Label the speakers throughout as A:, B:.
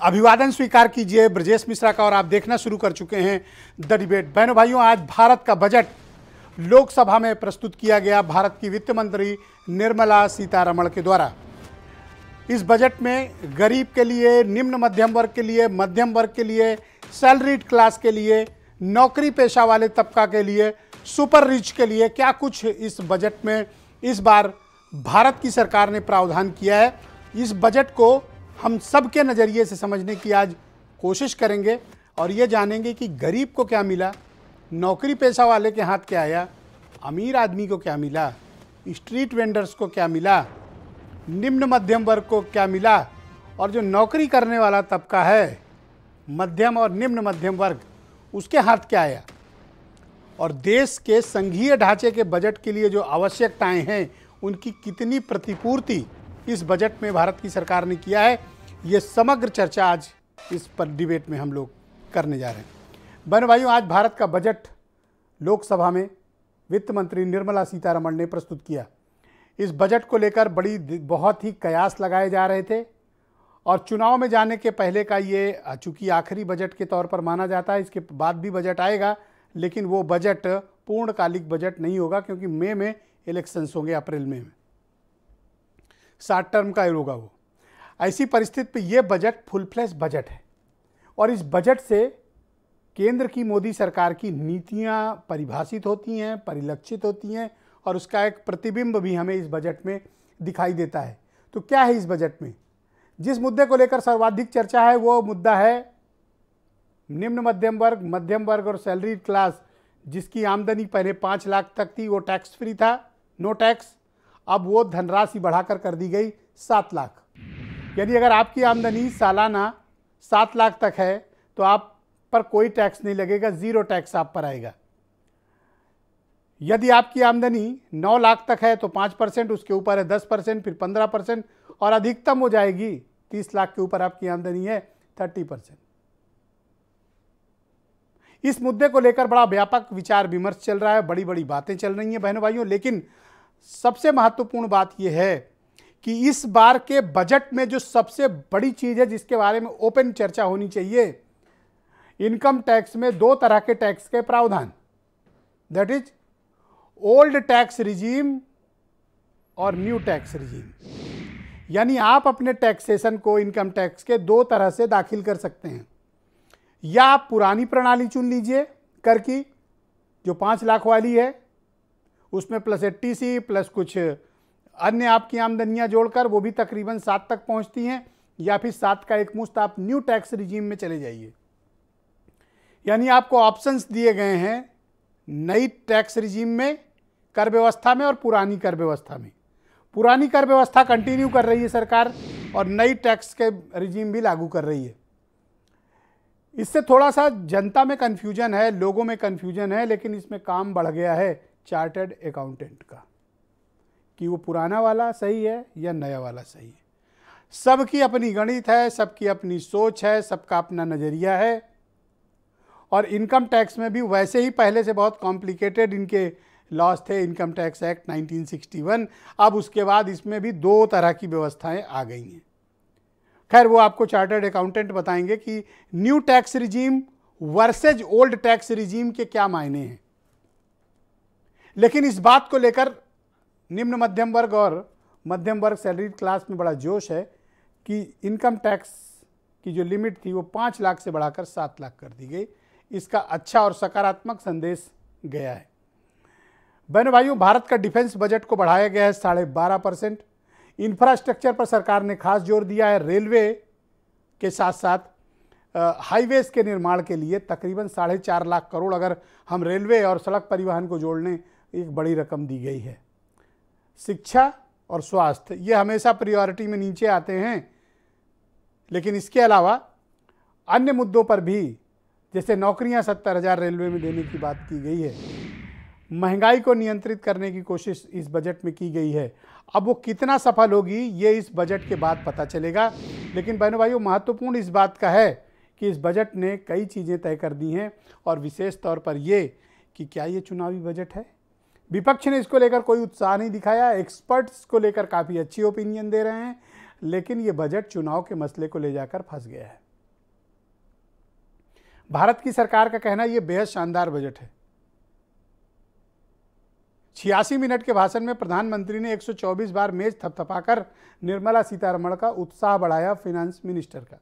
A: अभिवादन स्वीकार कीजिए ब्रजेश मिश्रा का और आप देखना शुरू कर चुके हैं द डिबेट। बहनों भाइयों, आज भारत का बजट लोकसभा में प्रस्तुत किया गया भारत की वित्त मंत्री निर्मला सीतारमण के द्वारा। इस बजट में गरीब के लिए, निम्न मध्यम वर्ग के लिए, मध्यम वर्ग के लिए, सैलरीड क्लास के लिए, नौकरी पेशा वाले तबका के लिए, सुपर रिच के लिए क्या कुछ इस बजट में इस बार भारत की सरकार ने प्रावधान किया है। इस बजट को हम सब के नज़रिए से समझने की आज कोशिश करेंगे और ये जानेंगे कि गरीब को क्या मिला, नौकरी पेशा वाले के हाथ क्या आया, अमीर आदमी को क्या मिला, स्ट्रीट वेंडर्स को क्या मिला, निम्न मध्यम वर्ग को क्या मिला और जो नौकरी करने वाला तबका है, मध्यम और निम्न मध्यम वर्ग, उसके हाथ क्या आया। और देश के संघीय ढांचे के बजट के लिए जो आवश्यकताएं हैं उनकी कितनी प्रतिपूर्ति इस बजट में भारत की सरकार ने किया है, ये समग्र चर्चा आज इस पर डिबेट में हम लोग करने जा रहे हैं। बहनों भाइयों, आज भारत का बजट लोकसभा में वित्त मंत्री निर्मला सीतारमण ने प्रस्तुत किया। इस बजट को लेकर बहुत ही कयास लगाए जा रहे थे और चुनाव में जाने के पहले का ये चूँकि आखिरी बजट के तौर पर माना जाता है, इसके बाद भी बजट आएगा, लेकिन वो बजट पूर्णकालिक बजट नहीं होगा क्योंकि मई में इलेक्शंस होंगे, अप्रैल में 7 टर्म का होगा वो। ऐसी परिस्थिति पे ये बजट फुल फ्लैश बजट है और इस बजट से केंद्र की मोदी सरकार की नीतियां परिभाषित होती हैं, परिलक्षित होती हैं और उसका एक प्रतिबिंब भी हमें इस बजट में दिखाई देता है। तो क्या है इस बजट में? जिस मुद्दे को लेकर सर्वाधिक चर्चा है वो मुद्दा है निम्न मध्यम वर्ग और सैलरी क्लास, जिसकी आमदनी पहले 5 लाख तक थी, वो टैक्स फ्री था, नो टैक्स। अब वो धनराशि बढ़ाकर कर दी गई 7 लाख। यानी अगर आपकी आमदनी सालाना 7 लाख तक है तो आप पर कोई टैक्स नहीं लगेगा, 0 टैक्स आप पर आएगा। यदि आपकी आमदनी 9 लाख तक है तो 5%, उसके ऊपर है 10%, फिर 15% और अधिकतम हो जाएगी 30 लाख के ऊपर आपकी आमदनी है 30%। इस मुद्दे को लेकर बड़ा व्यापक विचार विमर्श चल रहा है, बड़ी बड़ी बातें चल रही हैं बहनों भाइयों। लेकिन सबसे महत्वपूर्ण बात यह है कि इस बार के बजट में जो सबसे बड़ी चीज है जिसके बारे में ओपन चर्चा होनी चाहिए, इनकम टैक्स में 2 तरह के टैक्स के प्रावधान, that is old tax regime और न्यू टैक्स रिजीम। यानी आप अपने टैक्सेशन को इनकम टैक्स के 2 तरह से दाखिल कर सकते हैं। या आप पुरानी प्रणाली चुन लीजिए कर की, जो 5 लाख वाली है, उसमें प्लस 80C प्लस कुछ अन्य आपकी आमदनियां जोड़कर वो भी तकरीबन 7 तक पहुंचती हैं, या फिर 7 का एक मुश्त आप न्यू टैक्स रिजीम में चले जाइए। यानी आपको ऑप्शंस दिए गए हैं नई टैक्स रिजीम में, कर व्यवस्था में और पुरानी कर व्यवस्था में। पुरानी कर व्यवस्था कंटिन्यू कर रही है सरकार और नई टैक्स के रिजीम भी लागू कर रही है। इससे थोड़ा सा जनता में कन्फ्यूजन है, लोगों में कन्फ्यूजन है, लेकिन इसमें काम बढ़ गया है चार्टर्ड अकाउंटेंट का कि वो पुराना वाला सही है या नया वाला सही है। सबकी अपनी गणित है, सबकी अपनी सोच है, सबका अपना नज़रिया है। और इनकम टैक्स में भी वैसे ही पहले से बहुत कॉम्प्लिकेटेड इनके लॉज थे, इनकम टैक्स एक्ट 1961। अब उसके बाद इसमें भी 2 तरह की व्यवस्थाएं आ गई हैं। खैर वो आपको चार्टर्ड अकाउंटेंट बताएंगे कि new tax regime versus old tax regime के क्या मायने हैं। लेकिन इस बात को लेकर निम्न मध्यम वर्ग और मध्यम वर्ग सैलरी क्लास में बड़ा जोश है कि इनकम टैक्स की जो लिमिट थी वो 5 लाख से बढ़ाकर 7 लाख कर दी गई। इसका अच्छा और सकारात्मक संदेश गया है। बहनों भाइयों, भारत का डिफेंस बजट को बढ़ाया गया है 12.5%। इंफ्रास्ट्रक्चर पर सरकार ने खास जोर दिया है। रेलवे के साथ साथ हाईवेज के निर्माण के लिए तकरीबन 4.5 लाख करोड़, अगर हम रेलवे और सड़क परिवहन को जोड़ लें, एक बड़ी रकम दी गई है। शिक्षा और स्वास्थ्य ये हमेशा प्रायोरिटी में नीचे आते हैं, लेकिन इसके अलावा अन्य मुद्दों पर भी, जैसे नौकरियां 70,000 रेलवे में देने की बात की गई है। महंगाई को नियंत्रित करने की कोशिश इस बजट में की गई है। अब वो कितना सफल होगी ये इस बजट के बाद पता चलेगा। लेकिन बहनों भाइयों, महत्वपूर्ण इस बात का है कि इस बजट ने कई चीज़ें तय कर दी हैं और विशेष तौर पर ये कि क्या ये चुनावी बजट है। विपक्ष ने इसको लेकर कोई उत्साह नहीं दिखाया, एक्सपर्ट्स को लेकर काफ़ी अच्छी ओपिनियन दे रहे हैं, लेकिन ये बजट चुनाव के मसले को ले जाकर फंस गया है। भारत की सरकार का कहना यह बेहद शानदार बजट है। 86 मिनट के भाषण में प्रधानमंत्री ने 124 बार मेज थपथपाकर निर्मला सीतारमण का उत्साह बढ़ाया, फाइनेंस मिनिस्टर का।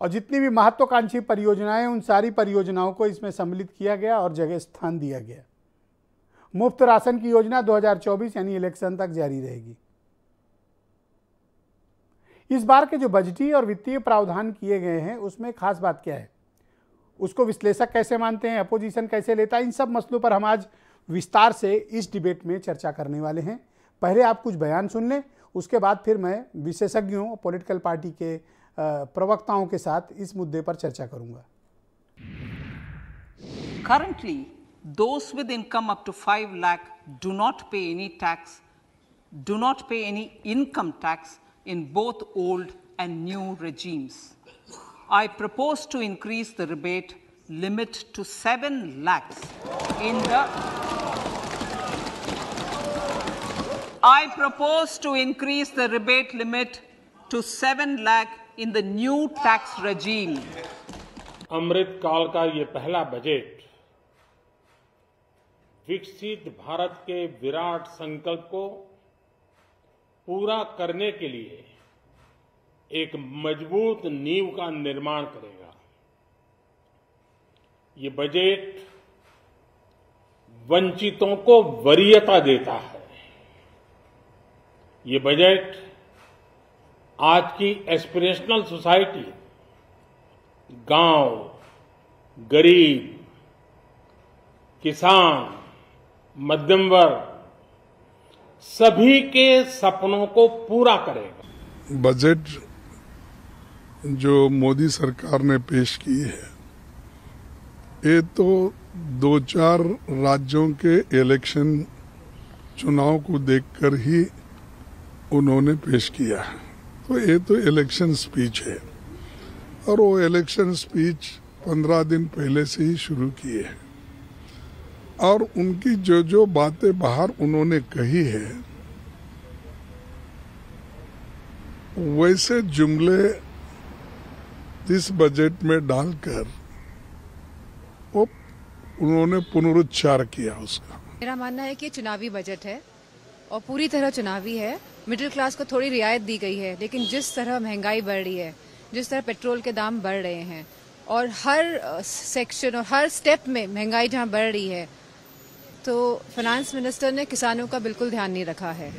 A: और जितनी भी महत्वाकांक्षी परियोजनाएं, उन सारी परियोजनाओं को इसमें सम्मिलित किया गया और जगह स्थान दिया गया। मुफ्त राशन की योजना 2024 यानी इलेक्शन तक जारी रहेगी। इस बार के जो बजटीय और वित्तीय प्रावधान किए गए हैं उसमें खास बात क्या है, उसको विश्लेषक कैसे मानते हैं, अपोजिशन कैसे लेता है, इन सब मसलों पर हम आज विस्तार से इस डिबेट में चर्चा करने वाले हैं। पहले आप कुछ बयान सुन लें, उसके बाद फिर मैं विशेषज्ञों, पॉलिटिकल पार्टी के प्रवक्ताओं के साथ इस मुद्दे पर चर्चा करूंगा।
B: Currently, those with income up to 5 lakh do not pay any income tax in both old and new regimes. I propose to increase the rebate limit to 7 lakhs in the I propose to increase the rebate limit to 7 lakh in the new tax regime.
C: अमृत काल का ये पहला budget विकसित भारत के विराट संकल्प को पूरा करने के लिए एक मजबूत नींव का निर्माण करेगा। ये बजट वंचितों को वरीयता देता है। ये बजट आज की एस्पिरेशनल सोसाइटी, गांव, गरीब, किसान, मध्यम वर्ग सभी के सपनों को पूरा करेगा।
D: बजट जो मोदी सरकार ने पेश की है, ये तो 2-4 राज्यों के इलेक्शन चुनाव को देखकर ही उन्होंने पेश किया है। तो ये तो इलेक्शन स्पीच है और वो इलेक्शन स्पीच 15 दिन पहले से ही शुरू किए हैं और उनकी जो जो बातें बाहर उन्होंने कही है वैसे जुमले इस बजट में डालकर वो उन्होंने पुनरुच्चार किया उसका।
E: मेरा मानना है कि चुनावी बजट है और पूरी तरह चुनावी है। मिडिल क्लास को थोड़ी रियायत दी गई है, लेकिन जिस तरह महंगाई बढ़ रही है, जिस तरह पेट्रोल के दाम बढ़ रहे हैं और हर सेक्शन और हर स्टेप में महंगाई जहां बढ़ रही है, तो फाइनेंस मिनिस्टर ने किसानों का बिल्कुल ध्यान नहीं रखा है।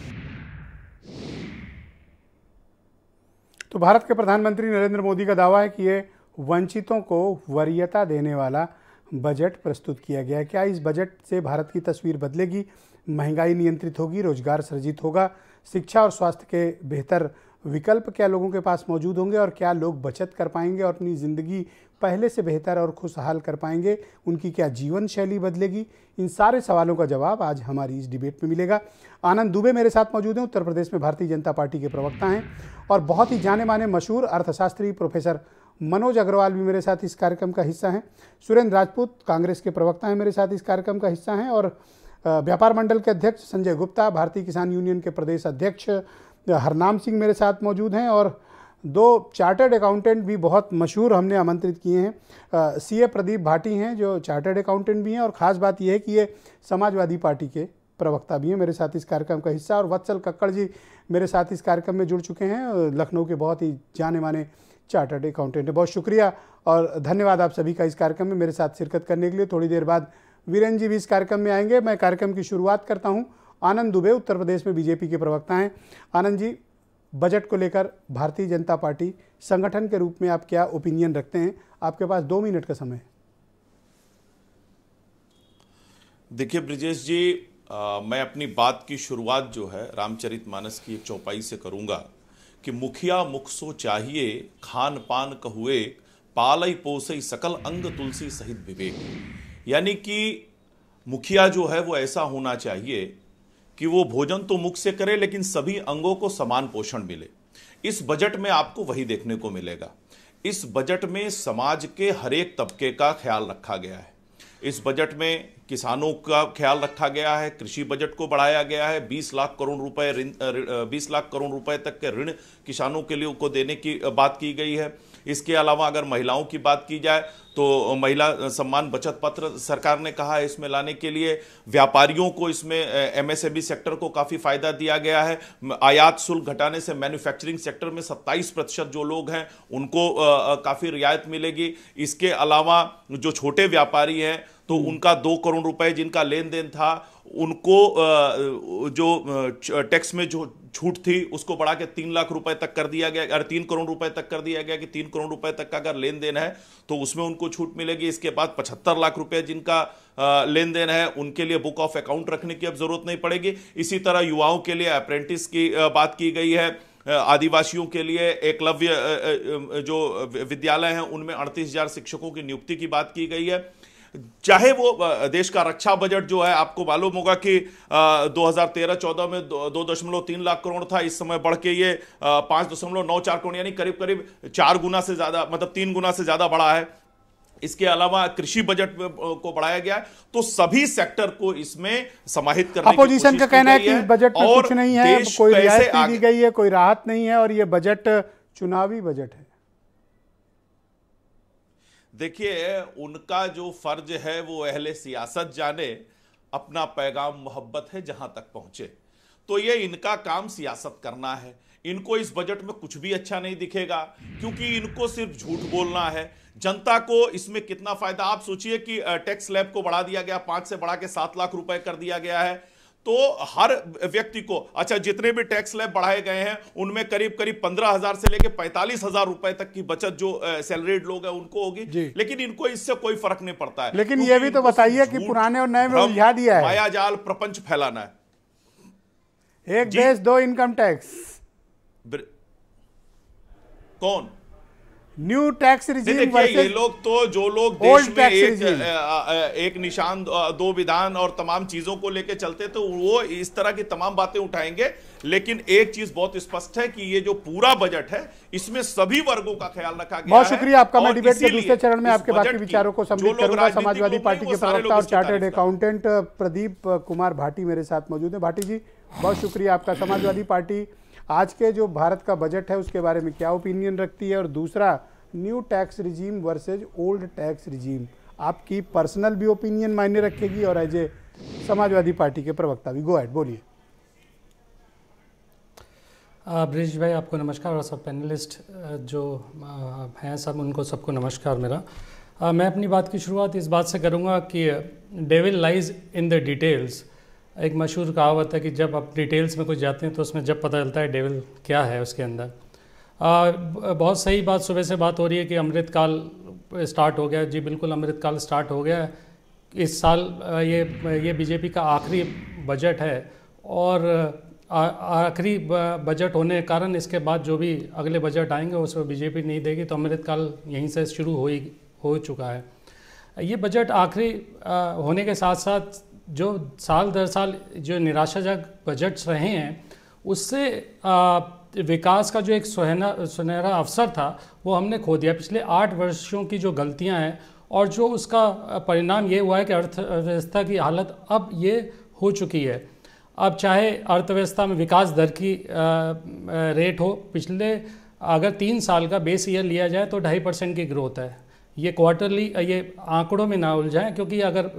A: तो भारत के प्रधानमंत्री नरेंद्र मोदी का दावा है कि ये वंचितों को वरीयता देने वाला बजट प्रस्तुत किया गया है। क्या इस बजट से भारत की तस्वीर बदलेगी? महंगाई नियंत्रित होगी, रोजगार सृजित होगा, शिक्षा और स्वास्थ्य के बेहतर विकल्प क्या लोगों के पास मौजूद होंगे और क्या लोग बचत कर पाएंगे और अपनी ज़िंदगी पहले से बेहतर और खुशहाल कर पाएंगे? उनकी क्या जीवन शैली बदलेगी? इन सारे सवालों का जवाब आज हमारी इस डिबेट में मिलेगा। आनंद दुबे मेरे साथ मौजूद हैं, उत्तर प्रदेश में भारतीय जनता पार्टी के प्रवक्ता हैं, और बहुत ही जाने माने मशहूर अर्थशास्त्री प्रोफेसर मनोज अग्रवाल भी मेरे साथ इस कार्यक्रम का हिस्सा हैं। सुरेंद्र राजपूत कांग्रेस के प्रवक्ता हैं, मेरे साथ इस कार्यक्रम का हिस्सा हैं, और व्यापार मंडल के अध्यक्ष संजय गुप्ता, भारतीय किसान यूनियन के प्रदेश अध्यक्ष हरनाम सिंह मेरे साथ मौजूद हैं, और 2 चार्टर्ड अकाउंटेंट भी बहुत मशहूर हमने आमंत्रित किए हैं। सीए प्रदीप भाटी हैं जो चार्टर्ड अकाउंटेंट भी हैं, और ख़ास बात यह है कि ये समाजवादी पार्टी के प्रवक्ता भी हैं, मेरे साथ इस कार्यक्रम का हिस्सा। और वत्सल कक्कड़ जी मेरे साथ इस कार्यक्रम में जुड़ चुके हैं, लखनऊ के बहुत ही जाने माने चार्टर्ड अकाउंटेंट है। बहुत शुक्रिया और धन्यवाद आप सभी का इस कार्यक्रम में मेरे साथ शिरकत करने के लिए। थोड़ी देर बाद वीरेंद्र जी भी इस कार्यक्रम में आएंगे। मैं कार्यक्रम की शुरुआत करता हूं। आनंद दुबे उत्तर प्रदेश में बीजेपी के प्रवक्ता हैं। आनंद जी, बजट को लेकर भारतीय जनता पार्टी संगठन के रूप में आप क्या ओपिनियन रखते हैं? आपके पास 2 मिनट का समय है।
F: देखिए ब्रिजेश जी, मैं अपनी बात की शुरुआत जो है रामचरितमानस की एक चौपाई से करूंगा कि मुखिया मुख सो चाहिए, खान पान कहुए, पालई पोसई सकल अंग तुलसी सहित विवेक। यानी कि मुखिया जो है वो ऐसा होना चाहिए कि वो भोजन तो मुख से करे लेकिन सभी अंगों को समान पोषण मिले। इस बजट में आपको वही देखने को मिलेगा। इस बजट में समाज के हर एक तबके का ख्याल रखा गया है। इस बजट में किसानों का ख्याल रखा गया है, कृषि बजट को बढ़ाया गया है, 20 लाख करोड़ रुपए 20 लाख करोड़ रुपए तक के ऋण किसानों के लिए को देने की बात की गई है। इसके अलावा अगर महिलाओं की बात की जाए तो महिला सम्मान बचत पत्र सरकार ने कहा है इसमें लाने के लिए। व्यापारियों को इसमें एमएसएमई सेक्टर को काफ़ी फायदा दिया गया है। आयात शुल्क घटाने से मैन्युफैक्चरिंग सेक्टर में 27% जो लोग हैं उनको काफ़ी रियायत मिलेगी। इसके अलावा जो छोटे व्यापारी हैं तो उनका 2 करोड़ रुपए जिनका लेन देन था उनको जो टैक्स में जो छूट थी उसको बढ़ा के 3 लाख रुपए तक कर दिया गया, और 3 करोड़ रुपए तक कर दिया गया कि 3 करोड़ रुपए तक का अगर लेन देन है तो उसमें उनको छूट मिलेगी। इसके बाद 75 लाख रुपए जिनका लेन देन है उनके लिए बुक ऑफ अकाउंट रखने की अब जरूरत नहीं पड़ेगी। इसी तरह युवाओं के लिए अप्रेंटिस की बात की गई है। आदिवासियों के लिए एकलव्य जो विद्यालय हैं उनमें 38,000 शिक्षकों की नियुक्ति की बात की गई है। चाहे वो देश का रक्षा बजट जो है, आपको मालूम होगा कि 2013-14 में 2.3 लाख करोड़ था, इस समय बढ़ के ये 5.94 करोड़ यानी करीब करीब 4 गुना से ज्यादा, मतलब 3 गुना से ज्यादा बढ़ा है। इसके अलावा कृषि बजट को बढ़ाया गया है। तो सभी सेक्टर को इसमें समाहित करने की कोशिश की गई है।
A: अपोजिशन का कहना है कि इस बजट में कुछ नहीं है, कोई रियायत नहीं दी गई है, कोई राहत नहीं है और ये बजट चुनावी बजट है।
F: देखिए, उनका जो फर्ज है वो अहले सियासत जाने, अपना पैगाम मोहब्बत है जहां तक पहुंचे। तो ये इनका काम सियासत करना है। इनको इस बजट में कुछ भी अच्छा नहीं दिखेगा क्योंकि इनको सिर्फ झूठ बोलना है। जनता को इसमें कितना फायदा, आप सोचिए कि टैक्स स्लैब को बढ़ा दिया गया, 5 से बढ़ा के 7 लाख रुपए कर दिया गया है। तो हर व्यक्ति को, अच्छा जितने भी टैक्स स्लैब बढ़ाए गए हैं उनमें करीब करीब 15,000 से लेकर 45,000 रुपए तक की बचत जो सैलरीड लोग हैं उनको होगी, लेकिन इनको इससे कोई फर्क नहीं पड़ता है।
A: लेकिन ये भी तो बताइए कि पुराने और नए में उलझा दिया है,
F: मायाजाल प्रपंच फैलाना है।
A: एक देश 2 इनकम टैक्स,
F: कौन
A: न्यू टैक्स रिजीम वर्सेस
F: ये लोग तो जो लोग देश में एक निशान 2 विधान और तमाम चीजों को लेकर चलते तो वो इस तरह की तमाम बातें उठाएंगे। लेकिन एक चीज बहुत स्पष्ट है कि ये जो पूरा बजट है इसमें सभी वर्गों का ख्याल रखा गया।
A: बहुत शुक्रिया आपका। मैं डिबेट के दूसरे चरण में आपके बाकी विचारों को सम्मिलित करूंगा। समाजवादी पार्टी के प्रवक्ता और चार्टर्ड अकाउंटेंट प्रदीप कुमार भाटी मेरे साथ मौजूद है। भाटी जी, बहुत शुक्रिया आपका। समाजवादी पार्टी आज के जो भारत का बजट है उसके बारे में क्या ओपिनियन रखती है, और दूसरा new tax regime versus old tax regime, आपकी पर्सनल भी ओपिनियन मायने रखेगी और एज ए समाजवादी पार्टी के प्रवक्ता भी। गो अहेड, बोलिए।
G: ब्रिज भाई, आपको नमस्कार, और सब पैनलिस्ट जो हैं सब उनको सबको नमस्कार मेरा। मैं अपनी बात की शुरुआत इस बात से करूंगा कि devil lies in the details. एक मशहूर कहावत है कि जब आप डिटेल्स में कुछ जाते हैं तो उसमें जब पता चलता है डेविल क्या है उसके अंदर। बहुत सही बात, सुबह से बात हो रही है कि अमृतकाल स्टार्ट हो गया। जी बिल्कुल, अमृतकाल स्टार्ट हो गया। इस साल ये बीजेपी का आखिरी बजट है और आखिरी बजट होने के कारण इसके बाद जो भी अगले बजट आएंगे उसमें बीजेपी नहीं देगी, तो अमृतकाल यहीं से शुरू हो चुका है। ये बजट आखिरी होने के साथ साथ जो साल दर साल जो निराशाजनक बजट्स रहे हैं उससे विकास का जो एक सुनहरा अवसर था वो हमने खो दिया। पिछले 8 वर्षों की जो गलतियां हैं और जो उसका परिणाम ये हुआ है कि अर्थव्यवस्था की हालत अब ये हो चुकी है। अब चाहे अर्थव्यवस्था में विकास दर की रेट हो, पिछले अगर 3 साल का बेस ईयर लिया जाए तो 2.5% की ग्रोथ है। ये क्वार्टरली ये आंकड़ों में ना उलझाएं क्योंकि अगर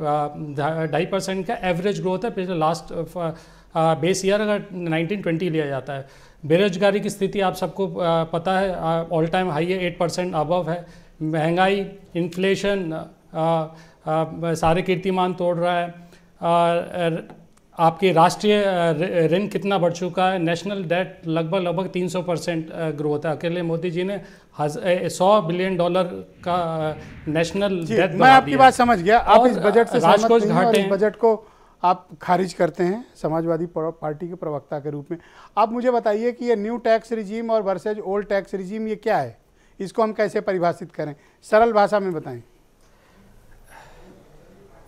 G: 2.5% का एवरेज ग्रोथ है पिछले लास्ट बेस ईयर अगर 1920 लिया जाता है। बेरोजगारी की स्थिति आप सबको पता है, ऑल टाइम हाई है, 8% अबव है। महंगाई, इन्फ्लेशन सारे कीर्तिमान तोड़ रहा है। आपकी राष्ट्रीय ऋण कितना बढ़ चुका है, नेशनल डेट लगभग 300% ग्रोथ है। अकेले मोदी जी ने $100 बिलियन का नेशनल डेट।
A: मैं आपकी बात समझ गया। आप इस बजट से सहमत नहीं हैं और इस बजट को आप खारिज करते हैं समाजवादी पार्टी के प्रवक्ता के रूप में। आप मुझे बताइए कि ये न्यू टैक्स रिजीम और वर्सेज ओल्ड टैक्स रिजीम ये क्या है, इसको हम कैसे परिभाषित करें, सरल भाषा में बताएं।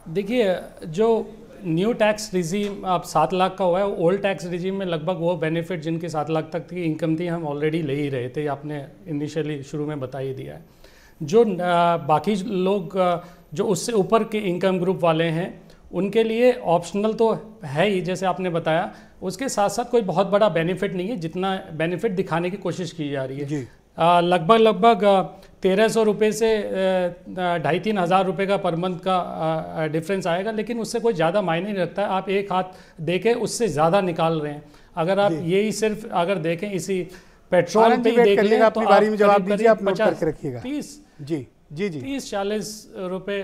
G: देखिए, जो न्यू टैक्स रिजीम आप 7 लाख का हुआ है, ओल्ड टैक्स रिजीम में लगभग वो बेनिफिट जिनकी 7 लाख तक की इनकम थी हम ऑलरेडी ले ही रहे थे, आपने इनिशियली शुरू में बता ही दिया है। जो बाकी लोग जो उससे ऊपर के इनकम ग्रुप वाले हैं उनके लिए ऑप्शनल तो है ही, जैसे आपने बताया, उसके साथ साथ कोई बहुत बड़ा बेनिफिट नहीं है जितना बेनिफिट दिखाने की कोशिश की जा रही है। लगभग 1300 रुपये से 2,500-3 हज़ार रुपये का पर मंथ का डिफरेंस आएगा, लेकिन उससे कोई ज़्यादा मायने नहीं रखता है। आप एक हाथ देके उससे ज़्यादा निकाल रहे हैं। अगर आप यही सिर्फ अगर देखें इसी पेट्रोल पे ही देख लें तो
A: अपनी बारी में जवाब दीजिए, आप नोट करके रखिएगा।
G: 30-40 रुपए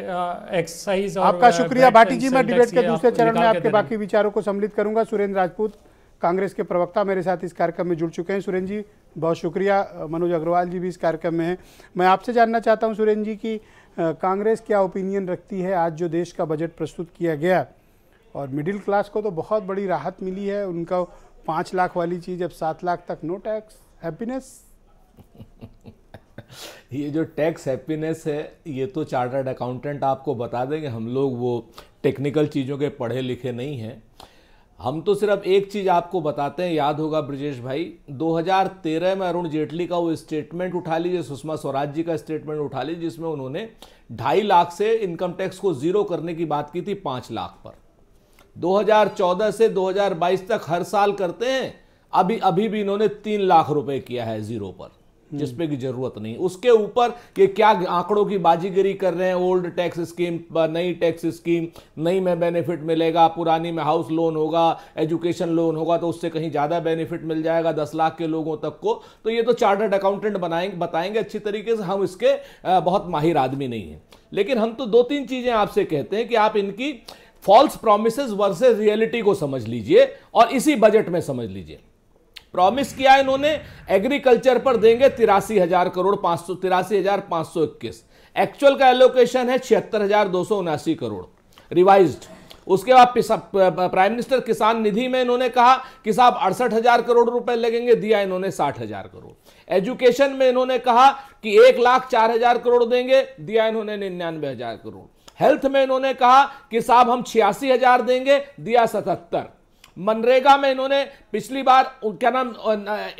G: एक्साइज।
A: आपका शुक्रिया भाटी जी। मैं डिबेट के दूसरे चरण में आपके बाकी विचारों को सम्मिलित करूंगा। सुरेंद्र राजपूत, कांग्रेस के प्रवक्ता, मेरे साथ इस कार्यक्रम में जुड़ चुके हैं। सुरेंद्र जी बहुत शुक्रिया। मनोज अग्रवाल जी भी इस कार्यक्रम में हैं। मैं आपसे जानना चाहता हूं सुरेंद्र जी कि कांग्रेस क्या ओपिनियन रखती है आज जो देश का बजट प्रस्तुत किया गया, और मिडिल क्लास को तो बहुत बड़ी राहत मिली है, उनका 5 लाख वाली चीज़ अब 7 लाख तक, नो टैक्स हैप्पीनेस।
H: ये जो टैक्स हैप्पीनेस है ये तो चार्टर्ड अकाउंटेंट आपको बता देंगे, हम लोग वो टेक्निकल चीज़ों के पढ़े लिखे नहीं हैं। हम तो सिर्फ एक चीज़ आपको बताते हैं, याद होगा ब्रजेश भाई, 2013 में अरुण जेटली का वो स्टेटमेंट उठा लीजिए, सुषमा स्वराज जी का स्टेटमेंट उठा लीजिए, जिसमें उन्होंने 2.5 लाख से इनकम टैक्स को जीरो करने की बात की थी 5 लाख पर। 2014 से 2022 तक हर साल करते हैं, अभी भी इन्होंने 3 लाख रुपए किया है जीरो पर, जिसपे की जरूरत नहीं। उसके ऊपर ये क्या आंकड़ों की बाजीगरी कर रहे हैं, ओल्ड टैक्स स्कीम, नई टैक्स स्कीम, नई में बेनिफिट मिलेगा, पुरानी में हाउस लोन होगा, एजुकेशन लोन होगा तो उससे कहीं ज्यादा बेनिफिट मिल जाएगा 10 लाख के लोगों तक को। तो ये तो चार्टर्ड अकाउंटेंट बताएंगे अच्छी तरीके से, हम इसके बहुत माहिर आदमी नहीं है। लेकिन हम तो 2-3 चीजें आपसे कहते हैं कि आप इनकी फॉल्स प्रोमिसेस वर्सेस रियलिटी को समझ लीजिए और इसी बजट में समझ लीजिए। प्रॉमिस किया इन्होंने एग्रीकल्चर पर देंगे 83,000 करोड़ 83,521, एक्चुअल का एलोकेशन है 76,279 करोड़ रिवाइज्ड। उसके बाद प्राइम मिनिस्टर किसान निधि में इन्होंने कहा कि साहब 68,000 करोड़ रुपए लगेंगे, दिया इन्होंने 60,000 करोड़। एजुकेशन में इन्होंने कहा कि 1,04,000 करोड़ देंगे, दिया इन्होंने 99,000 करोड़। हेल्थ में इन्होंने कहा कि साहब हम 86,000 देंगे, दिया 77। मनरेगा में इन्होंने पिछली बार क्या नाम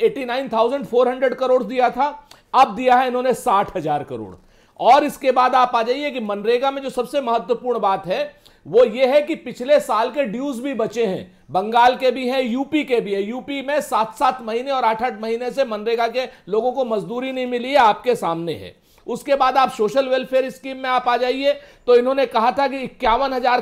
H: 89,400 करोड़ दिया था, अब दिया है इन्होंने 60,000 करोड़। और इसके बाद आप आ जाइए कि मनरेगा में जो सबसे महत्वपूर्ण बात है वो ये है कि पिछले साल के ड्यूज भी बचे हैं, बंगाल के भी हैं, यूपी के भी है। यूपी में 7-7 महीने और 8-8 महीने से मनरेगा के लोगों को मजदूरी नहीं मिली है, आपके सामने है। उसके बाद आप सोशल वेलफेयर स्कीम में आप आ जाइए तो इन्होंने कहा था कि 51,000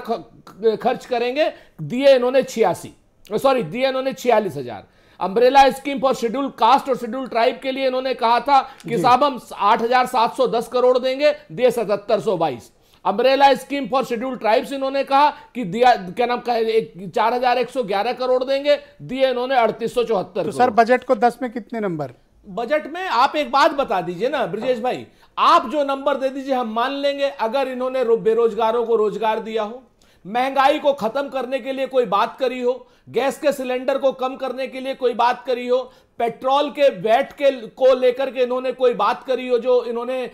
H: खर्च करेंगे, दिए इन्होंने 46,000। Umbrella scheme for schedule caste और शेड्यूल ट्राइब के लिए इन्होंने कहा था कि साहब हम 8,710 करोड़ देंगे, दिए 7,722। Umbrella scheme for schedule tribes इन्होंने कहा कि दिया क्या नाम 4,111 करोड़ देंगे, दिए इन्होंने 3,874।
A: तो सर बजट को 10 में कितने नंबर?
H: बजट में आप एक बात बता दीजिए ना ब्रजेश भाई, आप जो नंबर दे दीजिए हम मान लेंगे। अगर इन्होंने बेरोजगारों को रोजगार दिया हो, महंगाई को खत्म करने के लिए कोई बात करी हो, गैस के सिलेंडर को कम करने के लिए कोई बात करी हो, पेट्रोल के वैट को लेकर के इन्होंने कोई बात करी हो, जो इन्होंने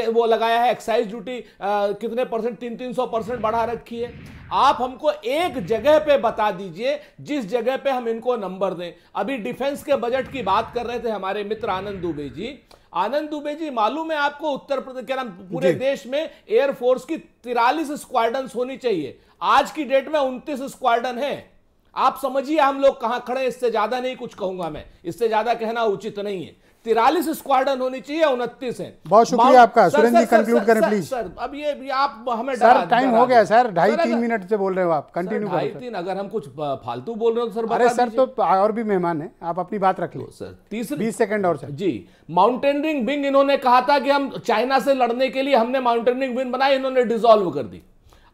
H: वो लगाया है एक्साइज ड्यूटी कितने परसेंट 300% बढ़ा रखी है, आप हमको एक जगह पे बता दीजिए जिस जगह पे हम इनको नंबर दें। अभी डिफेंस के बजट की बात कर रहे थे हमारे मित्र आनंद दुबे जी। आनंद दुबे जी, मालूम है आपको उत्तर प्रदेश क्या नाम पूरे देश में एयरफोर्स की 43 स्क्वाड्रन होनी चाहिए, आज की डेट में 29 स्क्वाड्रन है। आप समझिए हम लोग कहां खड़े हैं। इससे ज्यादा नहीं कुछ कहूंगा मैं, इससे ज्यादा कहना उचित नहीं है। 43 स्क्वाड्रन होनी चाहिए, 29 है।
A: बहुत शुक्रिया आपका। सुरेंद्र जी कंक्लूड करें प्लीज।
H: सर अब ये आप हमें
A: सर टाइम हो गया सर, 2.5-3 मिनट से बोल रहे हो आप, कंटिन्यू करो।
H: 2.5-3 अगर हम कुछ फालतू बोल रहे हो सर,
A: अरे सर तो और भी मेहमान है, आप अपनी बात रख लो
H: सर।
A: 20 सेकंड और सर
H: जी। माउंटेनियरिंग विंग इन्होंने कहा था कि हम चाइना से लड़ने के लिए हमने माउंटेनियरिंग विंग बनाई, इन्होंने डिसॉल्व कर दी।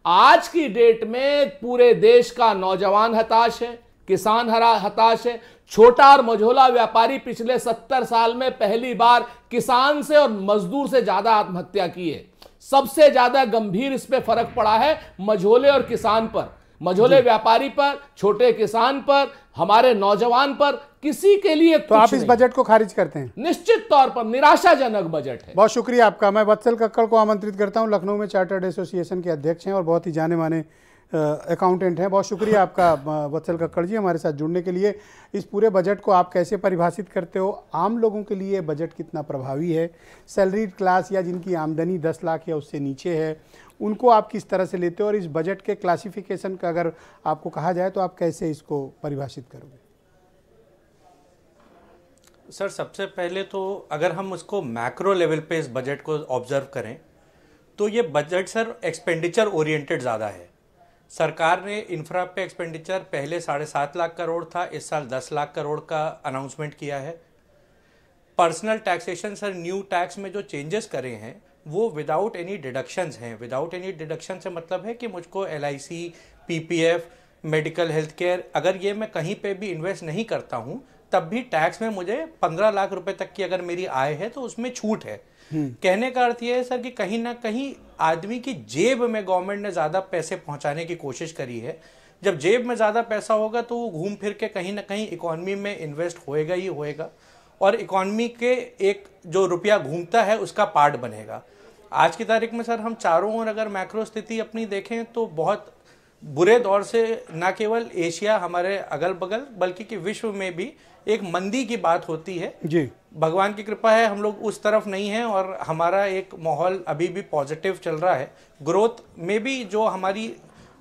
H: आज की डेट में पूरे देश का नौजवान हताश है, किसान हताश है। छोटा और मझोला व्यापारी पिछले 70 साल में पहली बार किसान से और मजदूर से ज्यादा आत्महत्या की है। सबसे ज्यादा गंभीर इस पे फर्क पड़ा है मझोले और किसान पर, मझोले व्यापारी पर, छोटे किसान पर, हमारे नौजवान पर, किसी के लिए
A: तो आप इस बजट को खारिज करते हैं?
H: निश्चित तौर पर निराशाजनक बजट है।
A: बहुत शुक्रिया आपका। मैं वत्सल कक्कड़ को आमंत्रित करता हूं, लखनऊ में चार्टर्ड एसोसिएशन के अध्यक्ष हैं और बहुत ही जाने माने अकाउंटेंट हैं। बहुत शुक्रिया आपका वत्सल कक्कड़ जी हमारे साथ जुड़ने के लिए। इस पूरे बजट को आप कैसे परिभाषित करते हो? आम लोगों के लिए बजट कितना प्रभावी है? सैलरीड क्लास या जिनकी आमदनी 10 लाख या उससे नीचे है, उनको आप किस तरह से लेते हो? और इस बजट के क्लासिफिकेशन का अगर आपको कहा जाए तो आप कैसे इसको परिभाषित करोगे?
I: सर, सबसे पहले तो अगर हम उसको मैक्रो लेवल पे इस बजट को ऑब्जर्व करें तो ये बजट सर एक्सपेंडिचर ओरिएंटेड ज़्यादा है। सरकार ने इंफ्रा पे एक्सपेंडिचर पहले 7.5 लाख करोड़ था, इस साल 10 लाख करोड़ का अनाउंसमेंट किया है। Personal taxation sir, new tax में जो चेंजेस करे हैं वो विदाउट एनी डिडक्शंस हैं। विदाउट एनी डिडक्शन से मतलब है कि मुझको LIC, PPF, medical health care, अगर ये मैं कहीं पे भी इन्वेस्ट नहीं करता हूँ तब भी टैक्स में मुझे 15 लाख रुपए तक की अगर मेरी आय है तो उसमें छूट है। कहने का अर्थ ये है सर कि कहीं ना कहीं आदमी की जेब में गवर्नमेंट ने ज्यादा पैसे पहुंचाने की कोशिश करी है। जब जेब में ज्यादा पैसा होगा तो वो घूम फिर के कहीं ना कहीं इकोनॉमी में इन्वेस्ट होएगा ही होएगा, और इकोनॉमी के एक जो रुपया घूमता है उसका पार्ट बनेगा। आज की तारीख में सर हम चारों ओर अगर मैक्रो स्थिति अपनी देखें तो बहुत बुरे दौर से न केवल एशिया हमारे अगल बगल बल्कि कि विश्व में भी एक मंदी की बात होती है
A: जी।
I: भगवान की कृपा है हम लोग उस तरफ नहीं हैं और हमारा एक माहौल अभी भी पॉजिटिव चल रहा है। ग्रोथ में भी जो हमारी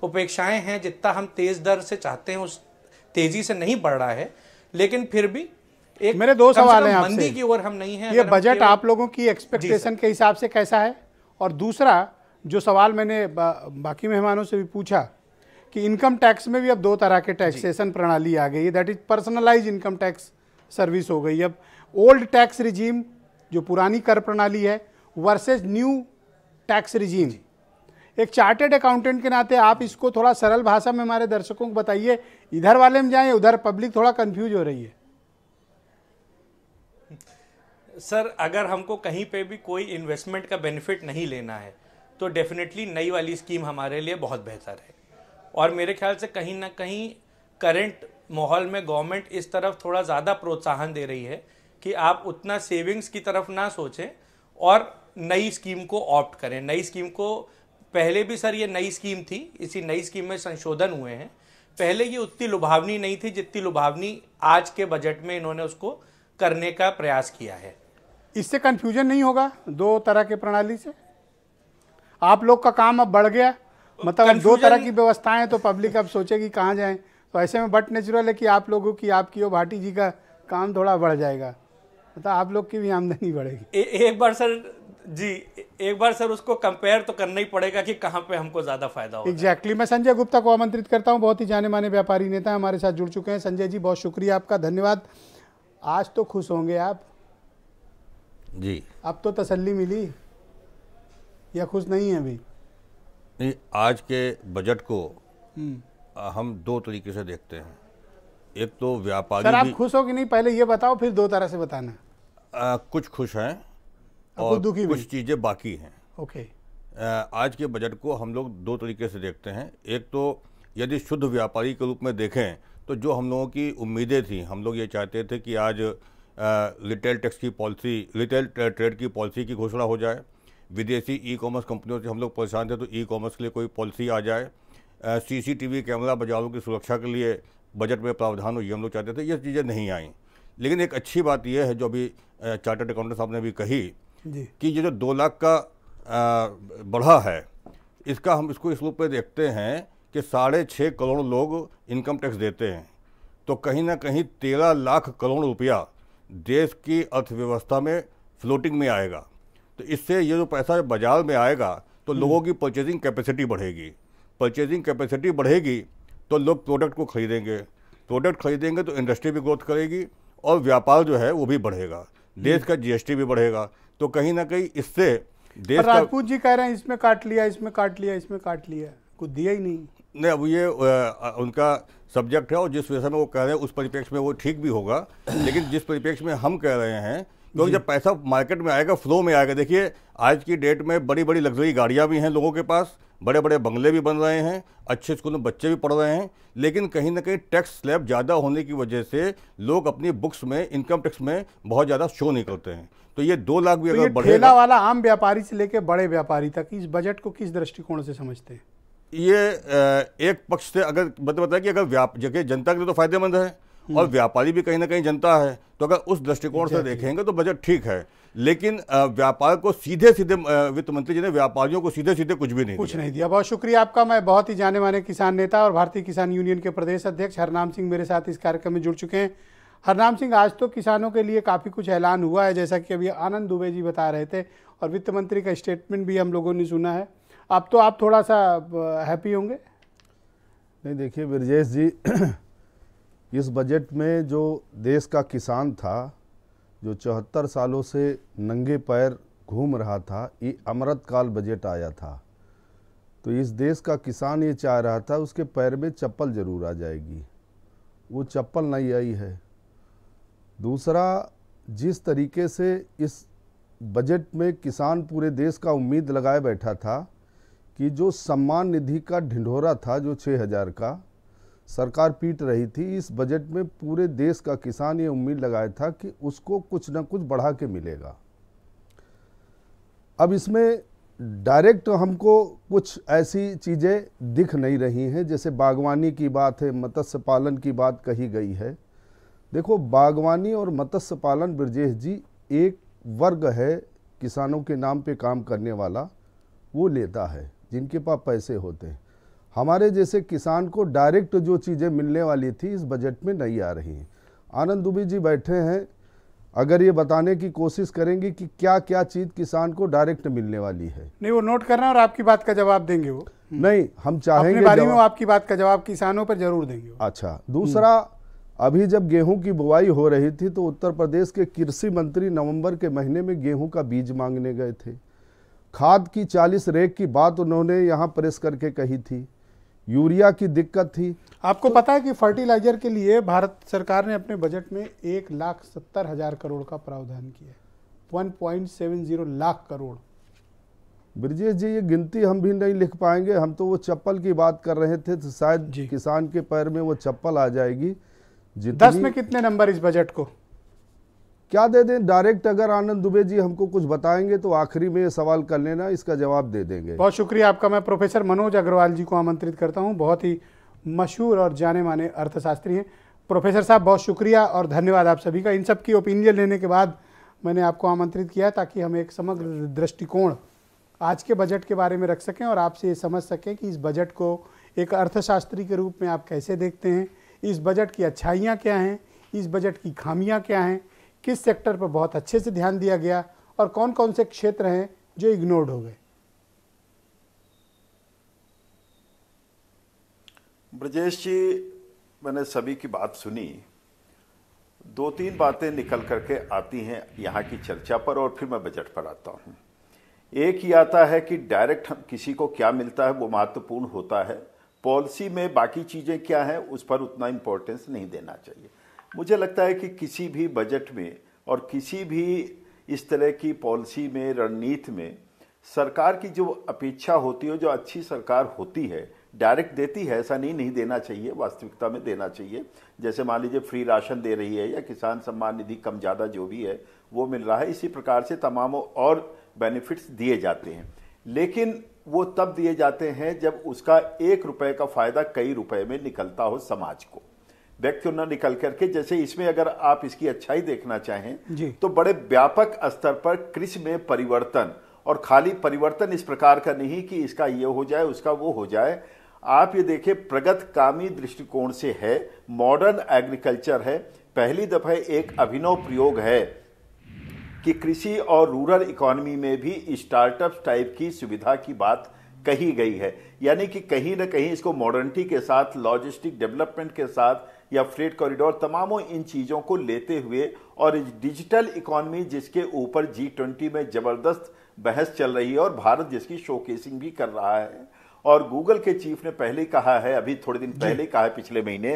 I: उपेक्षाएं हैं, जितना हम तेज दर से चाहते हैं उस तेजी से नहीं बढ़ रहा है, लेकिन फिर भी एक
A: मेरे दो सवाल हैं
I: मंदी की ओर हम नहीं हैं।
A: ये बजट आप लोगों की एक्सपेक्टेशन के हिसाब से कैसा है? और दूसरा जो सवाल मैंने बाकी मेहमानों से भी पूछा कि इनकम टैक्स में भी अब 2 तरह के टैक्सेशन प्रणाली आ गई है, that is personalise income tax service हो गई। अब ओल्ड टैक्स रिजीम जो पुरानी कर प्रणाली है वर्सेस न्यू टैक्स रिजीम। एक चार्टेड अकाउंटेंट के नाते आप इसको थोड़ा सरल भाषा में हमारे दर्शकों को बताइए, इधर वाले में जाएं उधर पब्लिक थोड़ा कंफ्यूज हो रही है।
I: सर, अगर हमको कहीं पे भी कोई इन्वेस्टमेंट का बेनिफिट नहीं लेना है तो डेफिनेटली नई वाली स्कीम हमारे लिए बहुत बेहतर है, और मेरे ख्याल से कहीं ना कहीं करंट माहौल में गवर्नमेंट इस तरफ थोड़ा ज़्यादा प्रोत्साहन दे रही है कि आप उतना सेविंग्स की तरफ ना सोचें और नई स्कीम को ऑप्ट करें। नई स्कीम को पहले भी सर ये नई स्कीम थी, इसी नई स्कीम में संशोधन हुए हैं। पहले ये उतनी लुभावनी नहीं थी जितनी लुभावनी आज के बजट में इन्होंने उसको करने का प्रयास किया है।
A: इससे कंफ्यूजन नहीं होगा 2 तरह के प्रणाली से? आप लोग का काम अब बढ़ गया, मतलब 2 तरह की व्यवस्थाएं तो पब्लिक अब सोचेगी कहाँ जाएं, तो ऐसे में बट नेचुरल है कि आप लोगों की, आपकी और भाटी जी का काम थोड़ा बढ़ जाएगा, मतलब आप लोग की भी आमदनी बढ़ेगी।
I: एक बार सर उसको कंपेयर तो करना ही पड़ेगा कि कहाँ पे हमको ज्यादा फायदा होगा।
A: एग्जैक्टली। मैं संजय गुप्ता को आमंत्रित करता हूँ, बहुत ही जाने माने व्यापारी नेता हमारे साथ जुड़ चुके हैं। संजय जी बहुत शुक्रिया आपका, धन्यवाद। आज तो खुश होंगे आप
J: जी? अब
A: तो तसल्ली मिली या खुश नहीं है अभी?
J: नहीं, आज के बजट को हम 2 तरीके से देखते हैं। एक तो व्यापारी
A: सर, आप खुश हो कि नहीं पहले ये बताओ, फिर 2 तरह से बताना।
J: कुछ खुश हैं और कुछ चीज़ें बाकी हैं।
A: ओके।
J: आज के बजट को हम लोग 2 तरीके से देखते हैं। एक तो यदि शुद्ध व्यापारी के रूप में देखें तो जो हम लोगों की उम्मीदें थी, हम लोग ये चाहते थे कि आज रिटेल टैक्स की पॉलिसी, रिटेल ट्रेड की पॉलिसी की घोषणा हो जाए। विदेशी ई-कॉमर्स कंपनियों से हम लोग परेशान थे तो ई-कॉमर्स के लिए कोई पॉलिसी आ जाए। CCTV कैमरा बाजारों की सुरक्षा के लिए बजट में प्रावधान हो, ये हम लोग चाहते थे। ये चीज़ें नहीं आईं। लेकिन एक अच्छी बात यह है जो अभी चार्टर्ड अकाउंटेंट साहब ने भी कही कि ये जो 2 लाख का बढ़ा है, इसका हम इसको इस रूप में देखते हैं कि 6.5 करोड़ लोग इनकम टैक्स देते हैं, तो कहीं ना कहीं 13 लाख करोड़ रुपया देश की अर्थव्यवस्था में फ्लोटिंग में आएगा। तो इससे ये जो पैसा बाजार में आएगा तो लोगों की परचेजिंग कैपेसिटी बढ़ेगी। परचेजिंग कैपेसिटी बढ़ेगी तो लोग प्रोडक्ट को खरीदेंगे, प्रोडक्ट खरीदेंगे तो इंडस्ट्री भी ग्रोथ करेगी और व्यापार जो है वो भी बढ़ेगा, देश का GST भी बढ़ेगा। तो कहीं ना कहीं इससे देश का।
A: राजपूत जी कह रहे हैं इसमें काट लिया, इसमें काट लिया, इसमें काट लिया, कुछ दिया ही नहीं।
J: अब ये उनका सब्जेक्ट है और जिस विषय में वो कह रहे हैं उस परिप्रेक्ष्य में वो ठीक भी होगा, लेकिन जिस परिप्रेक्ष्य में हम कह रहे हैं, क्योंकि जब पैसा मार्केट में आएगा, फ्लो में आएगा। देखिए आज की डेट में बड़ी बड़ी लग्जरी गाड़ियां भी हैं लोगों के पास, बड़े बड़े बंगले भी बन रहे हैं, अच्छे स्कूल में बच्चे भी पढ़ रहे हैं, लेकिन कहीं ना कहीं टैक्स स्लैब ज़्यादा होने की वजह से लोग अपनी बुक्स में इनकम टैक्स में बहुत ज़्यादा शो नहीं करते हैं। तो ये 2 लाख भी अगर बढ़ेगा।
A: ठेला वाला आम व्यापारी से लेकर बड़े व्यापारी तक इस बजट को किस दृष्टिकोण से समझते हैं?
J: ये एक पक्ष से अगर बताया कि अगर जगह जनता के लिए तो फायदेमंद है और व्यापारी भी कहीं ना कहीं जनता है, तो अगर उस दृष्टिकोण से देखेंगे तो बजट ठीक है। लेकिन व्यापार को सीधे सीधे वित्त मंत्री जी ने व्यापारियों को सीधे सीधे कुछ नहीं दिया।
A: बहुत शुक्रिया आपका। मैं बहुत ही जाने माने किसान नेता और भारतीय किसान यूनियन के प्रदेश अध्यक्ष हरनाम सिंह मेरे साथ इस कार्यक्रम में जुड़ चुके हैं। हरनाम सिंह, आज तो किसानों के लिए काफ़ी कुछ ऐलान हुआ है, जैसा कि अभी आनंद दुबे जी बता रहे थे, और वित्त मंत्री का स्टेटमेंट भी हम लोगों ने सुना है। अब तो आप थोड़ा सा हैप्पी होंगे?
K: नहीं, देखिए ब्रजेश जी, इस बजट में जो देश का किसान था, जो 74 सालों से नंगे पैर घूम रहा था, ये अमृतकाल बजट आया था। तो इस देश का किसान ये चाह रहा था उसके पैर में चप्पल जरूर आ जाएगी, वो चप्पल नहीं आई है। दूसरा, जिस तरीके से इस बजट में किसान पूरे देश का उम्मीद लगाए बैठा था कि जो सम्मान निधि का ढिंढोरा था, जो 6,000 का सरकार पीट रही थी, इस बजट में पूरे देश का किसान ये उम्मीद लगाया था कि उसको कुछ ना कुछ बढ़ा के मिलेगा। अब इसमें डायरेक्ट हमको कुछ ऐसी चीज़ें दिख नहीं रही हैं, जैसे बागवानी की बात है, मत्स्य पालन की बात कही गई है। देखो, बागवानी और मत्स्य पालन ब्रजेश जी एक वर्ग है किसानों के नाम पे काम करने वाला, वो लेता है जिनके पास पैसे होते हैं। हमारे जैसे किसान को डायरेक्ट जो चीज़ें मिलने वाली थी इस बजट में नहीं आ रही हैं। आनंद दुबे जी बैठे हैं, अगर ये बताने की कोशिश करेंगे कि क्या क्या चीज़ किसान को डायरेक्ट मिलने वाली है।
A: नहीं, वो नोट करना और आपकी बात का जवाब देंगे वो।
K: नहीं, हम चाहेंगे
A: अपनी बारी में आपकी बात का जवाब किसानों पर जरूर देंगे।
K: अच्छा, दूसरा, अभी जब गेहूं की बुवाई हो रही थी तो उत्तर प्रदेश के कृषि मंत्री नवंबर के महीने में गेहूं का बीज मांगने गए थे। खाद की 40 रैक की बात उन्होंने यहाँ प्रेस करके कही थी। यूरिया की दिक्कत थी।
A: आपको पता है कि फर्टिलाइजर के लिए भारत सरकार ने अपने बजट में 1,70,000 करोड़ का प्रावधान किया, 1.70 लाख करोड़।
K: ब्रजेश जी, ये गिनती हम भी नहीं लिख पाएंगे, हम तो वो चप्पल की बात कर रहे थे, तो शायद किसान के पैर में वो चप्पल आ जाएगी।
A: 10 में कितने नंबर इस बजट को?
K: क्या दे दें डायरेक्ट? अगर आनंद दुबे जी हमको कुछ बताएंगे तो आखिरी में ये सवाल कर लेना, इसका जवाब दे देंगे।
A: बहुत शुक्रिया आपका। मैं प्रोफेसर मनोज अग्रवाल जी को आमंत्रित करता हूं, बहुत ही मशहूर और जाने माने अर्थशास्त्री हैं। प्रोफेसर साहब, बहुत शुक्रिया और धन्यवाद आप सभी का। इन सब की ओपिनियन लेने के बाद मैंने आपको आमंत्रित किया ताकि हम एक समग्र दृष्टिकोण आज के बजट के बारे में रख सकें और आपसे ये समझ सकें कि इस बजट को एक अर्थशास्त्री के रूप में आप कैसे देखते हैं, इस बजट की अच्छाइयाँ क्या हैं, इस बजट की खामियाँ क्या हैं, किस सेक्टर पर बहुत अच्छे से ध्यान दिया गया और कौन कौन से क्षेत्र हैं जो इग्नोर्ड हो गए।
L: ब्रजेश जी, मैंने सभी की बात सुनी। 2-3 बातें निकल करके आती हैं यहाँ की चर्चा पर और फिर मैं बजट पर आता हूँ। एक ही आता है कि डायरेक्ट किसी को क्या मिलता है वो महत्वपूर्ण होता है, पॉलिसी में बाकी चीज़ें क्या हैं उस पर उतना इम्पोर्टेंस नहीं देना चाहिए। मुझे लगता है कि किसी भी बजट में और किसी भी इस तरह की पॉलिसी में, रणनीति में सरकार की जो अपेक्षा होती है, जो अच्छी सरकार होती है, डायरेक्ट देती है, ऐसा नहीं देना चाहिए, वास्तविकता में देना चाहिए। जैसे मान लीजिए फ्री राशन दे रही है या किसान सम्मान निधि कम ज़्यादा जो भी है वो मिल रहा है, इसी प्रकार से तमाम और बेनिफिट्स दिए जाते हैं। लेकिन वो तब दिए जाते हैं जब उसका 1 रुपए का फायदा कई रुपए में निकलता हो समाज को, व्यक्ति न निकल करके। जैसे इसमें अगर आप इसकी अच्छाई देखना चाहें तो बड़े व्यापक स्तर पर कृषि में परिवर्तन, और खाली परिवर्तन इस प्रकार का नहीं कि इसका ये हो जाए उसका वो हो जाए। आप ये देखिए, प्रगतिकामी दृष्टिकोण से है, मॉडर्न एग्रीकल्चर है। पहली दफा एक अभिनव प्रयोग है कि कृषि और रूरल इकोनॉमी में भी स्टार्टअप टाइप की सुविधा की बात कही गई है। यानी कि कहीं ना कहीं इसको मॉडर्निटी के साथ, लॉजिस्टिक डेवलपमेंट के साथ या फ्रेट कॉरिडोर, तमामों इन चीज़ों को लेते हुए, और डिजिटल इकोनॉमी जिसके ऊपर G20 में ज़बरदस्त बहस चल रही है और भारत जिसकी शोकेसिंग भी कर रहा है। और गूगल के चीफ ने पहले कहा है, अभी थोड़े दिन पहले कहा है, पिछले महीने,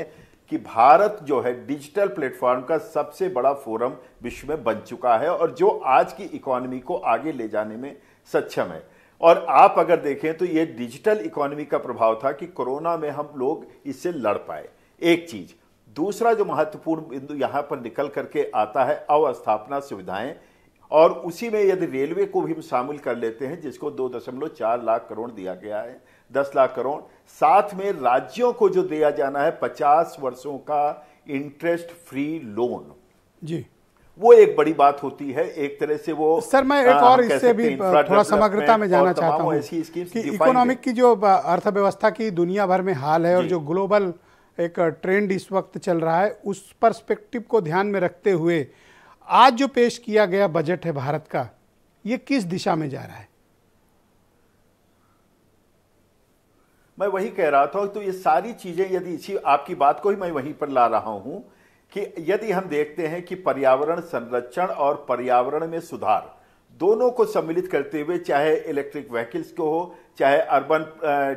L: कि भारत जो है डिजिटल प्लेटफॉर्म का सबसे बड़ा फोरम विश्व में बन चुका है और जो आज की इकोनॉमी को आगे ले जाने में सक्षम है। और आप अगर देखें तो ये डिजिटल इकोनॉमी का प्रभाव था कि कोरोना में हम लोग इससे लड़ पाए, एक चीज। दूसरा जो महत्वपूर्ण बिंदु यहां पर निकल करके आता है, अवस्थापना सुविधाएं और उसी में यदि रेलवे को भी हम शामिल कर लेते हैं, जिसको 2.4 लाख करोड़ दिया गया है, 10 लाख करोड़, साथ में राज्यों को जो दिया जाना है 50 वर्षों का इंटरेस्ट फ्री लोन,
A: जी,
L: वो एक बड़ी बात होती है। एक तरह से वो
A: सर, मैं एक और इससे भी थोड़ा समग्रता में जाना चाहता हूँ कि इकोनॉमिक की जो अर्थव्यवस्था की दुनिया भर में हाल है और जो ग्लोबल एक ट्रेंड इस वक्त चल रहा है, उस पर्सपेक्टिव को ध्यान में रखते हुए आज जो पेश किया गया बजट है भारत का, ये किस दिशा में जा रहा है?
L: मैं वही कह रहा था, तो ये सारी चीजें, यदि इसी आपकी बात को ही मैं वहीं पर ला रहा हूं कि यदि हम देखते हैं कि पर्यावरण संरक्षण और पर्यावरण में सुधार दोनों को सम्मिलित करते हुए, चाहे इलेक्ट्रिक व्हीकल्स को हो, चाहे अर्बन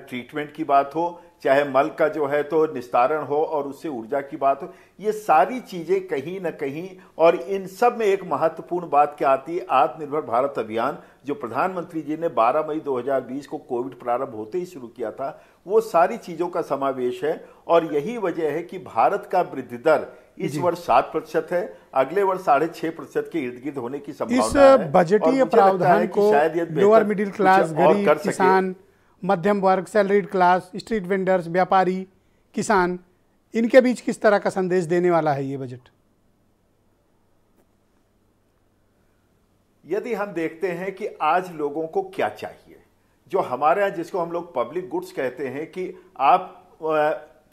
L: ट्रीटमेंट की बात हो, चाहे मल का जो है तो निस्तारण हो और उससे ऊर्जा की बात हो, ये सारी चीजें कहीं ना कहीं, और इन सब में एक महत्वपूर्ण बात क्या आती है, आत्मनिर्भर भारत अभियान जो प्रधानमंत्री जी ने 12 मई 2020 को कोविड प्रारंभ होते ही शुरू किया था, वो सारी चीजों का समावेश है। और यही वजह है कि भारत का वृद्धि दर इस वर्ष 7% है, अगले वर्ष 6.5% के इर्द गिर्द होने की संभावना है।
A: इस बजटीय प्रावधान को लोअर मिडिल क्लास, गरीब, किसान, मध्यम वर्ग, सैलरीड क्लास, स्ट्रीट वेंडर्स, व्यापारी, किसान, इनके बीच किस तरह का संदेश देने वाला है ये बजट?
L: यदि हम देखते हैं कि आज लोगों को क्या चाहिए, जो हमारे यहाँ जिसको हम लोग पब्लिक गुड्स कहते हैं, कि आप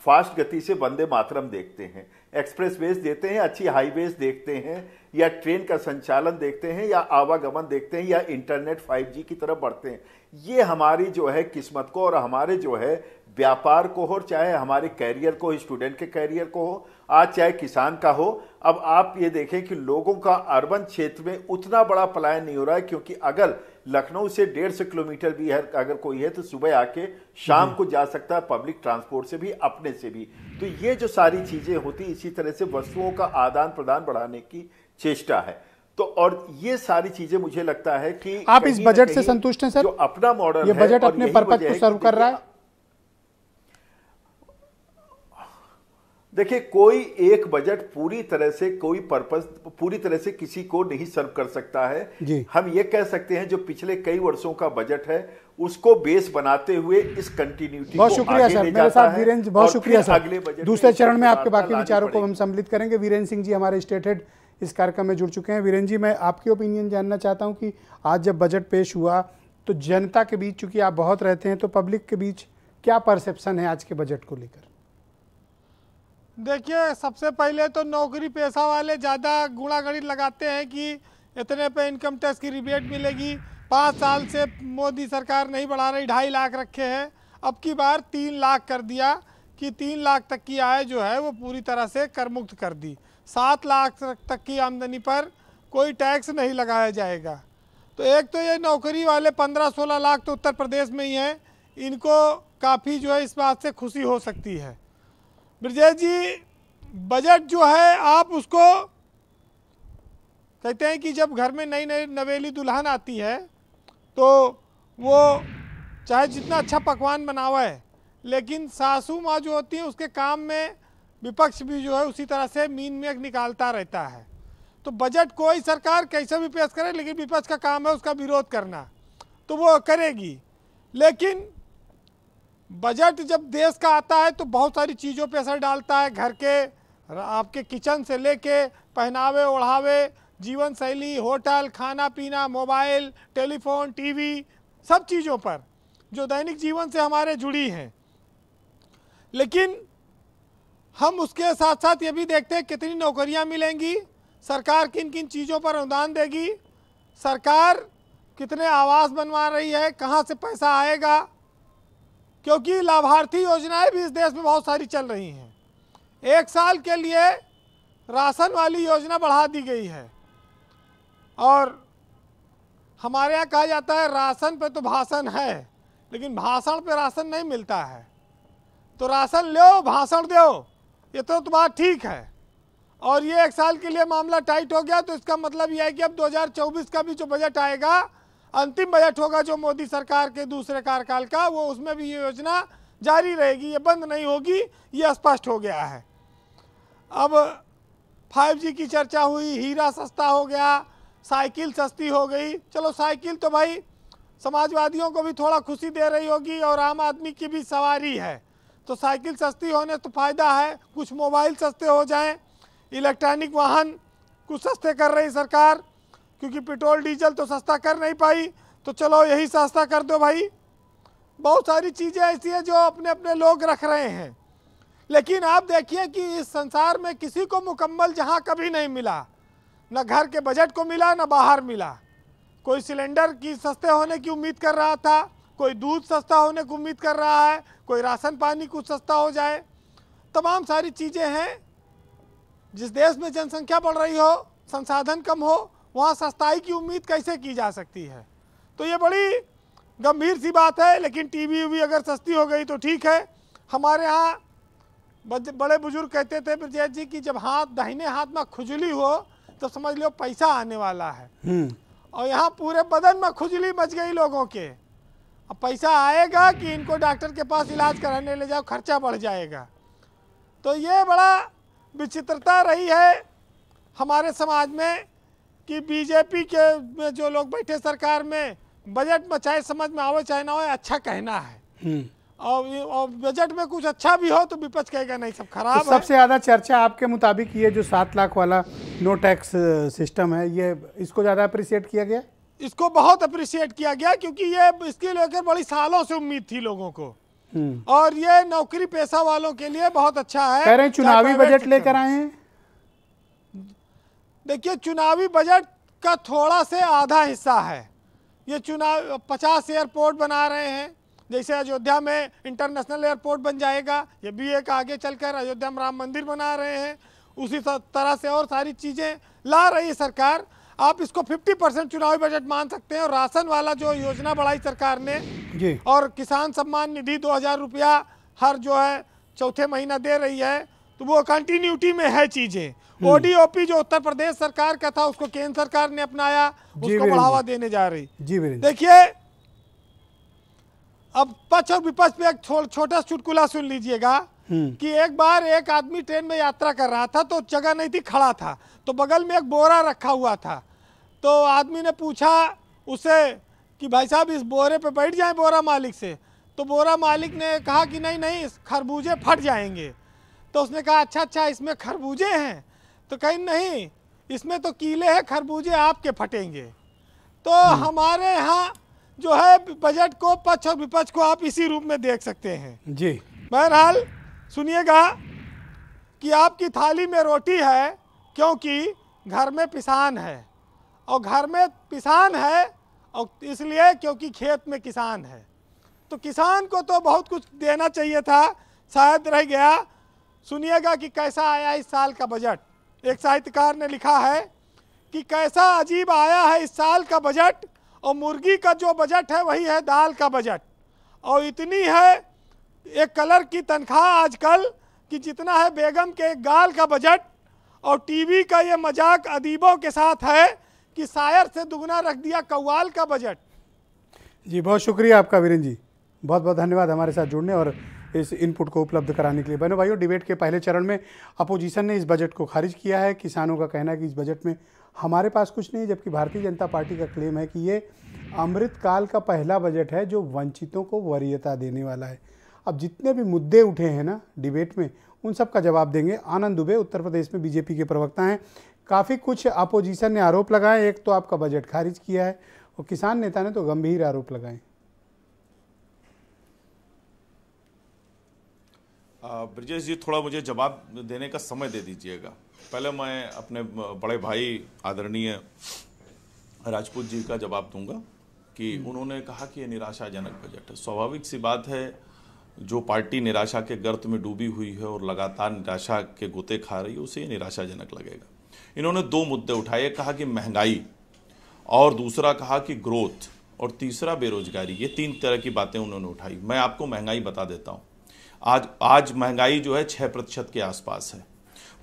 L: फास्ट गति से वंदे मातरम देखते हैं, एक्सप्रेस वेज देखते हैं, अच्छी हाईवेज देखते हैं, या ट्रेन का संचालन देखते हैं, या आवागमन देखते हैं, या इंटरनेट 5G की तरफ बढ़ते हैं, ये हमारी जो है किस्मत को और हमारे जो है व्यापार को हो, चाहे हमारे कैरियर को, स्टूडेंट के कैरियर को हो, आज चाहे किसान का हो। अब आप ये देखें कि लोगों का अर्बन क्षेत्र में उतना बड़ा पलायन नहीं हो रहा है, क्योंकि अगर लखनऊ से 150 किलोमीटर भी है अगर कोई है, तो सुबह आके शाम को जा सकता है, पब्लिक ट्रांसपोर्ट से भी, अपने से भी। तो ये जो सारी चीजें होती, इसी तरह से वस्तुओं का आदान प्रदान बढ़ाने की चेष्टा है। तो और ये सारी चीजें मुझे लगता है कि
A: आप इस बजट से संतुष्ट हैं सर?
L: जो अपना मॉडल
A: ये बजट अपने पर्पज को सर्व कर रहा है? देखिए,
L: कोई एक बजट पूरी तरह से कोई पर्पस पूरी तरह से किसी को नहीं सर्व कर सकता है
A: जी।
L: हम ये कह सकते हैं जो पिछले कई वर्षों का बजट है उसको बेस बनाते हुए इस कंटिन्यूटी
A: बहुत शुक्रिया सर, मेरे साथ वीरेंद्र जी, बहुत शुक्रिया सर। दूसरे चरण में आपके बाकी विचारों को हम सम्मिलित करेंगे। वीरेंद्र सिंह जी हमारे स्टेट हेड इस कार्यक्रम में जुड़ चुके हैं। वीरेंद्र जी, मैं आपकी ओपिनियन जानना चाहता हूं कि आज जब बजट पेश हुआ तो जनता के बीच, चूंकि आप बहुत रहते हैं, तो पब्लिक के बीच क्या परसेप्शन है आज के बजट को लेकर?
M: देखिए, सबसे पहले तो नौकरी पेशा वाले ज़्यादा गुणागणित लगाते हैं कि इतने पे इनकम टैक्स की रिबेट मिलेगी। 5 साल से मोदी सरकार नहीं बढ़ा रही, 2.5 लाख रखे हैं, अब की बार 3 लाख कर दिया कि 3 लाख तक की आय जो है वो पूरी तरह से कर मुक्त कर दी। 7 लाख तक की आमदनी पर कोई टैक्स नहीं लगाया जाएगा। तो एक तो ये नौकरी वाले 15-16 लाख तो उत्तर प्रदेश में ही हैं, इनको काफ़ी जो है इस बात से खुशी हो सकती है। ब्रजेश जी, बजट जो है आप उसको कहते हैं कि जब घर में नई नई नवेली दुल्हन आती है तो वो चाहे जितना अच्छा पकवान बनावा है, लेकिन सासू माँ जो होती है उसके काम में विपक्ष भी जो है उसी तरह से मीन मेघ निकालता रहता है। तो बजट कोई सरकार कैसे भी पेश करे, लेकिन विपक्ष का काम है उसका विरोध करना, तो वो करेगी। लेकिन बजट जब देश का आता है तो बहुत सारी चीज़ों पे असर डालता है, घर के आपके किचन से लेके पहनावे ओढ़ावे, जीवन शैली, होटल, खाना पीना, मोबाइल, टेलीफोन, टीवी, सब चीज़ों पर जो दैनिक जीवन से हमारे जुड़ी हैं। लेकिन हम उसके साथ साथ ये भी देखते हैं कितनी नौकरियां मिलेंगी, सरकार किन किन चीज़ों पर अनुदान देगी, सरकार कितने आवास बनवा रही है, कहाँ से पैसा आएगा, क्योंकि लाभार्थी योजनाएं भी इस देश में बहुत सारी चल रही हैं। 1 साल के लिए राशन वाली योजना बढ़ा दी गई है और हमारे यहाँ कहा जाता है राशन पे तो भाषण है, लेकिन भाषण पे राशन नहीं मिलता है। तो राशन लो, भाषण दो, ये तो बात ठीक है। और ये 1 साल के लिए मामला टाइट हो गया, तो इसका मतलब यह है कि अब 2024 का भी जो बजट आएगा, अंतिम बजट होगा जो मोदी सरकार के दूसरे कार्यकाल का, वो उसमें भी ये योजना जारी रहेगी, ये बंद नहीं होगी, ये स्पष्ट हो गया है। अब 5G की चर्चा हुई, हीरा सस्ता हो गया, साइकिल सस्ती हो गई। चलो साइकिल तो भाई समाजवादियों को भी थोड़ा खुशी दे रही होगी और आम आदमी की भी सवारी है, तो साइकिल सस्ती होने तो फ़ायदा है। कुछ मोबाइल सस्ते हो जाएं, इलेक्ट्रॉनिक वाहन कुछ सस्ते कर रही सरकार, क्योंकि पेट्रोल डीजल तो सस्ता कर नहीं पाई, तो चलो यही सस्ता कर दो भाई। बहुत सारी चीज़ें ऐसी हैं जो अपने अपने लोग रख रहे हैं। लेकिन आप देखिए कि इस संसार में किसी को मुकम्मल जहां कभी नहीं मिला, न घर के बजट को मिला न बाहर मिला। कोई सिलेंडर की सस्ते होने की उम्मीद कर रहा था, कोई दूध सस्ता होने की उम्मीद कर रहा है, कोई राशन पानी कुछ सस्ता हो जाए। तमाम सारी चीज़ें हैं। जिस देश में जनसंख्या बढ़ रही हो, संसाधन कम हो, वहाँ सस्ताई की उम्मीद कैसे की जा सकती है? तो ये बड़ी गंभीर सी बात है। लेकिन टीवी वीवी अगर सस्ती हो गई तो ठीक है। हमारे यहाँ बड़े बुजुर्ग कहते थे ब्रजेश जी कि जब दाहिने हाथ में खुजली हो तो समझ लो पैसा आने वाला है। और यहाँ पूरे बदन में खुजली मच गई लोगों के। अब पैसा आएगा कि इनको डॉक्टर के पास इलाज कराने ले जाओ, खर्चा बढ़ जाएगा। तो ये बड़ा विचित्रता रही है हमारे समाज में कि बीजेपी के में जो लोग बैठे सरकार में, बजट में चाहे समझ में आवे चाहे ना आवे, अच्छा कहना है। और बजट में कुछ अच्छा भी हो तो विपक्ष कहेगा नहीं सब खराब
A: तो सबसे ज़्यादा चर्चा आपके मुताबिक ये जो 7 लाख वाला नो टैक्स सिस्टम है, ये इसको ज़्यादा अप्रिशिएट किया गया?
M: इसको बहुत अप्रिशिएट किया गया, क्योंकि ये इसके लेकर बड़ी सालों से उम्मीद थी लोगों को। और ये नौकरी पेशा वालों के लिए बहुत अच्छा है।
A: कह रहे हैं चुनावी बजट लेकर आए हैं।
M: देखिए चुनावी बजट का थोड़ा से आधा हिस्सा है ये। चुनाव 50 एयरपोर्ट बना रहे हैं, जैसे अयोध्या में इंटरनेशनल एयरपोर्ट बन जाएगा, ये भी एक आगे चलकर अयोध्या में राम मंदिर बना रहे हैं। उसी तरह से और सारी चीज़ें ला रही है सरकार। आप इसको 50% चुनावी बजट मान सकते हैं। और राशन वाला जो योजना बढ़ाई सरकार ने
A: जी,
M: और किसान सम्मान निधि 2000 रुपया हर जो है चौथे महीना दे रही है, तो वो कंटिन्यूटी में है चीज़ें। ओडीओपी जो उत्तर प्रदेश सरकार का था उसको केंद्र सरकार ने अपनाया, उसको बढ़ावा देने जा रही।
A: जी
M: देखिए अब पक्ष और विपक्ष पे एक छोटा चुटकुला सुन लीजिएगा कि एक बार एक आदमी ट्रेन में यात्रा कर रहा था, तो जगह नहीं थी, खड़ा था, तो बगल में एक बोरा रखा हुआ था। तो आदमी ने पूछा उसे कि भाई साहब इस बोरे पे बैठ जाएं बोरा मालिक से। तो बोरा मालिक ने कहा कि नहीं नहीं खरबूजे फट जाएंगे। तो उसने कहा अच्छा इसमें खरबूजे हैं? तो कहीं नहीं, इसमें तो कीले हैं, खरबूजे आपके फटेंगे। तो हमारे यहाँ जो है बजट को पक्ष और विपक्ष को आप इसी रूप में देख सकते हैं
A: जी।
M: बहरहाल सुनिएगा कि आपकी थाली में रोटी है क्योंकि घर में किसान है, और घर में किसान है और इसलिए क्योंकि खेत में किसान है। तो किसान को तो बहुत कुछ देना चाहिए था, शायद रह गया। सुनिएगा कि कैसा आया इस साल का बजट। एक साहित्यकार ने लिखा है कि कैसा अजीब आया है इस साल का बजट, और मुर्गी का जो बजट है वही है दाल का बजट। और इतनी है एक कलर की तनख्वाह आजकल कि जितना है बेगम के एक गाल का बजट। और टीवी का ये मजाक अदीबों के साथ है कि शायर से दुगना रख दिया कव्वाल का बजट।
A: जी बहुत शुक्रिया आपका वीरेंद्र जी, बहुत बहुत धन्यवाद हमारे साथ जुड़ने और इस इनपुट को उपलब्ध कराने के लिए। बहनों भाइयों, डिबेट के पहले चरण में अपोजिशन ने इस बजट को खारिज किया है। किसानों का कहना है कि इस बजट में हमारे पास कुछ नहीं, जबकि भारतीय जनता पार्टी का क्लेम है कि ये अमृतकाल का पहला बजट है जो वंचितों को वरीयता देने वाला है। अब जितने भी मुद्दे उठे हैं ना डिबेट में, उन सब का जवाब देंगे आनंद दुबे, उत्तर प्रदेश में बीजेपी के प्रवक्ता हैं। काफ़ी कुछ अपोजिशन ने आरोप लगाए, एक तो आपका बजट खारिज किया है और किसान नेता ने तो गंभीर आरोप लगाए।
F: ब्रजेश जी, थोड़ा मुझे जवाब देने का समय दे दीजिएगा। पहले मैं अपने बड़े भाई आदरणीय राजपूत जी का जवाब दूंगा कि उन्होंने कहा कि ये निराशाजनक बजट है। स्वाभाविक सी बात है, जो पार्टी निराशा के गर्त में डूबी हुई है और लगातार निराशा के गोते खा रही है, उसे ये निराशाजनक लगेगा। इन्होंने 2 मुद्दे उठाए, कहा कि महंगाई, और दूसरा कहा कि ग्रोथ, और तीसरा बेरोजगारी। ये 3 तरह की बातें उन्होंने उठाई। मैं आपको महंगाई बता देता हूँ। आज महंगाई जो है 6% के आसपास है।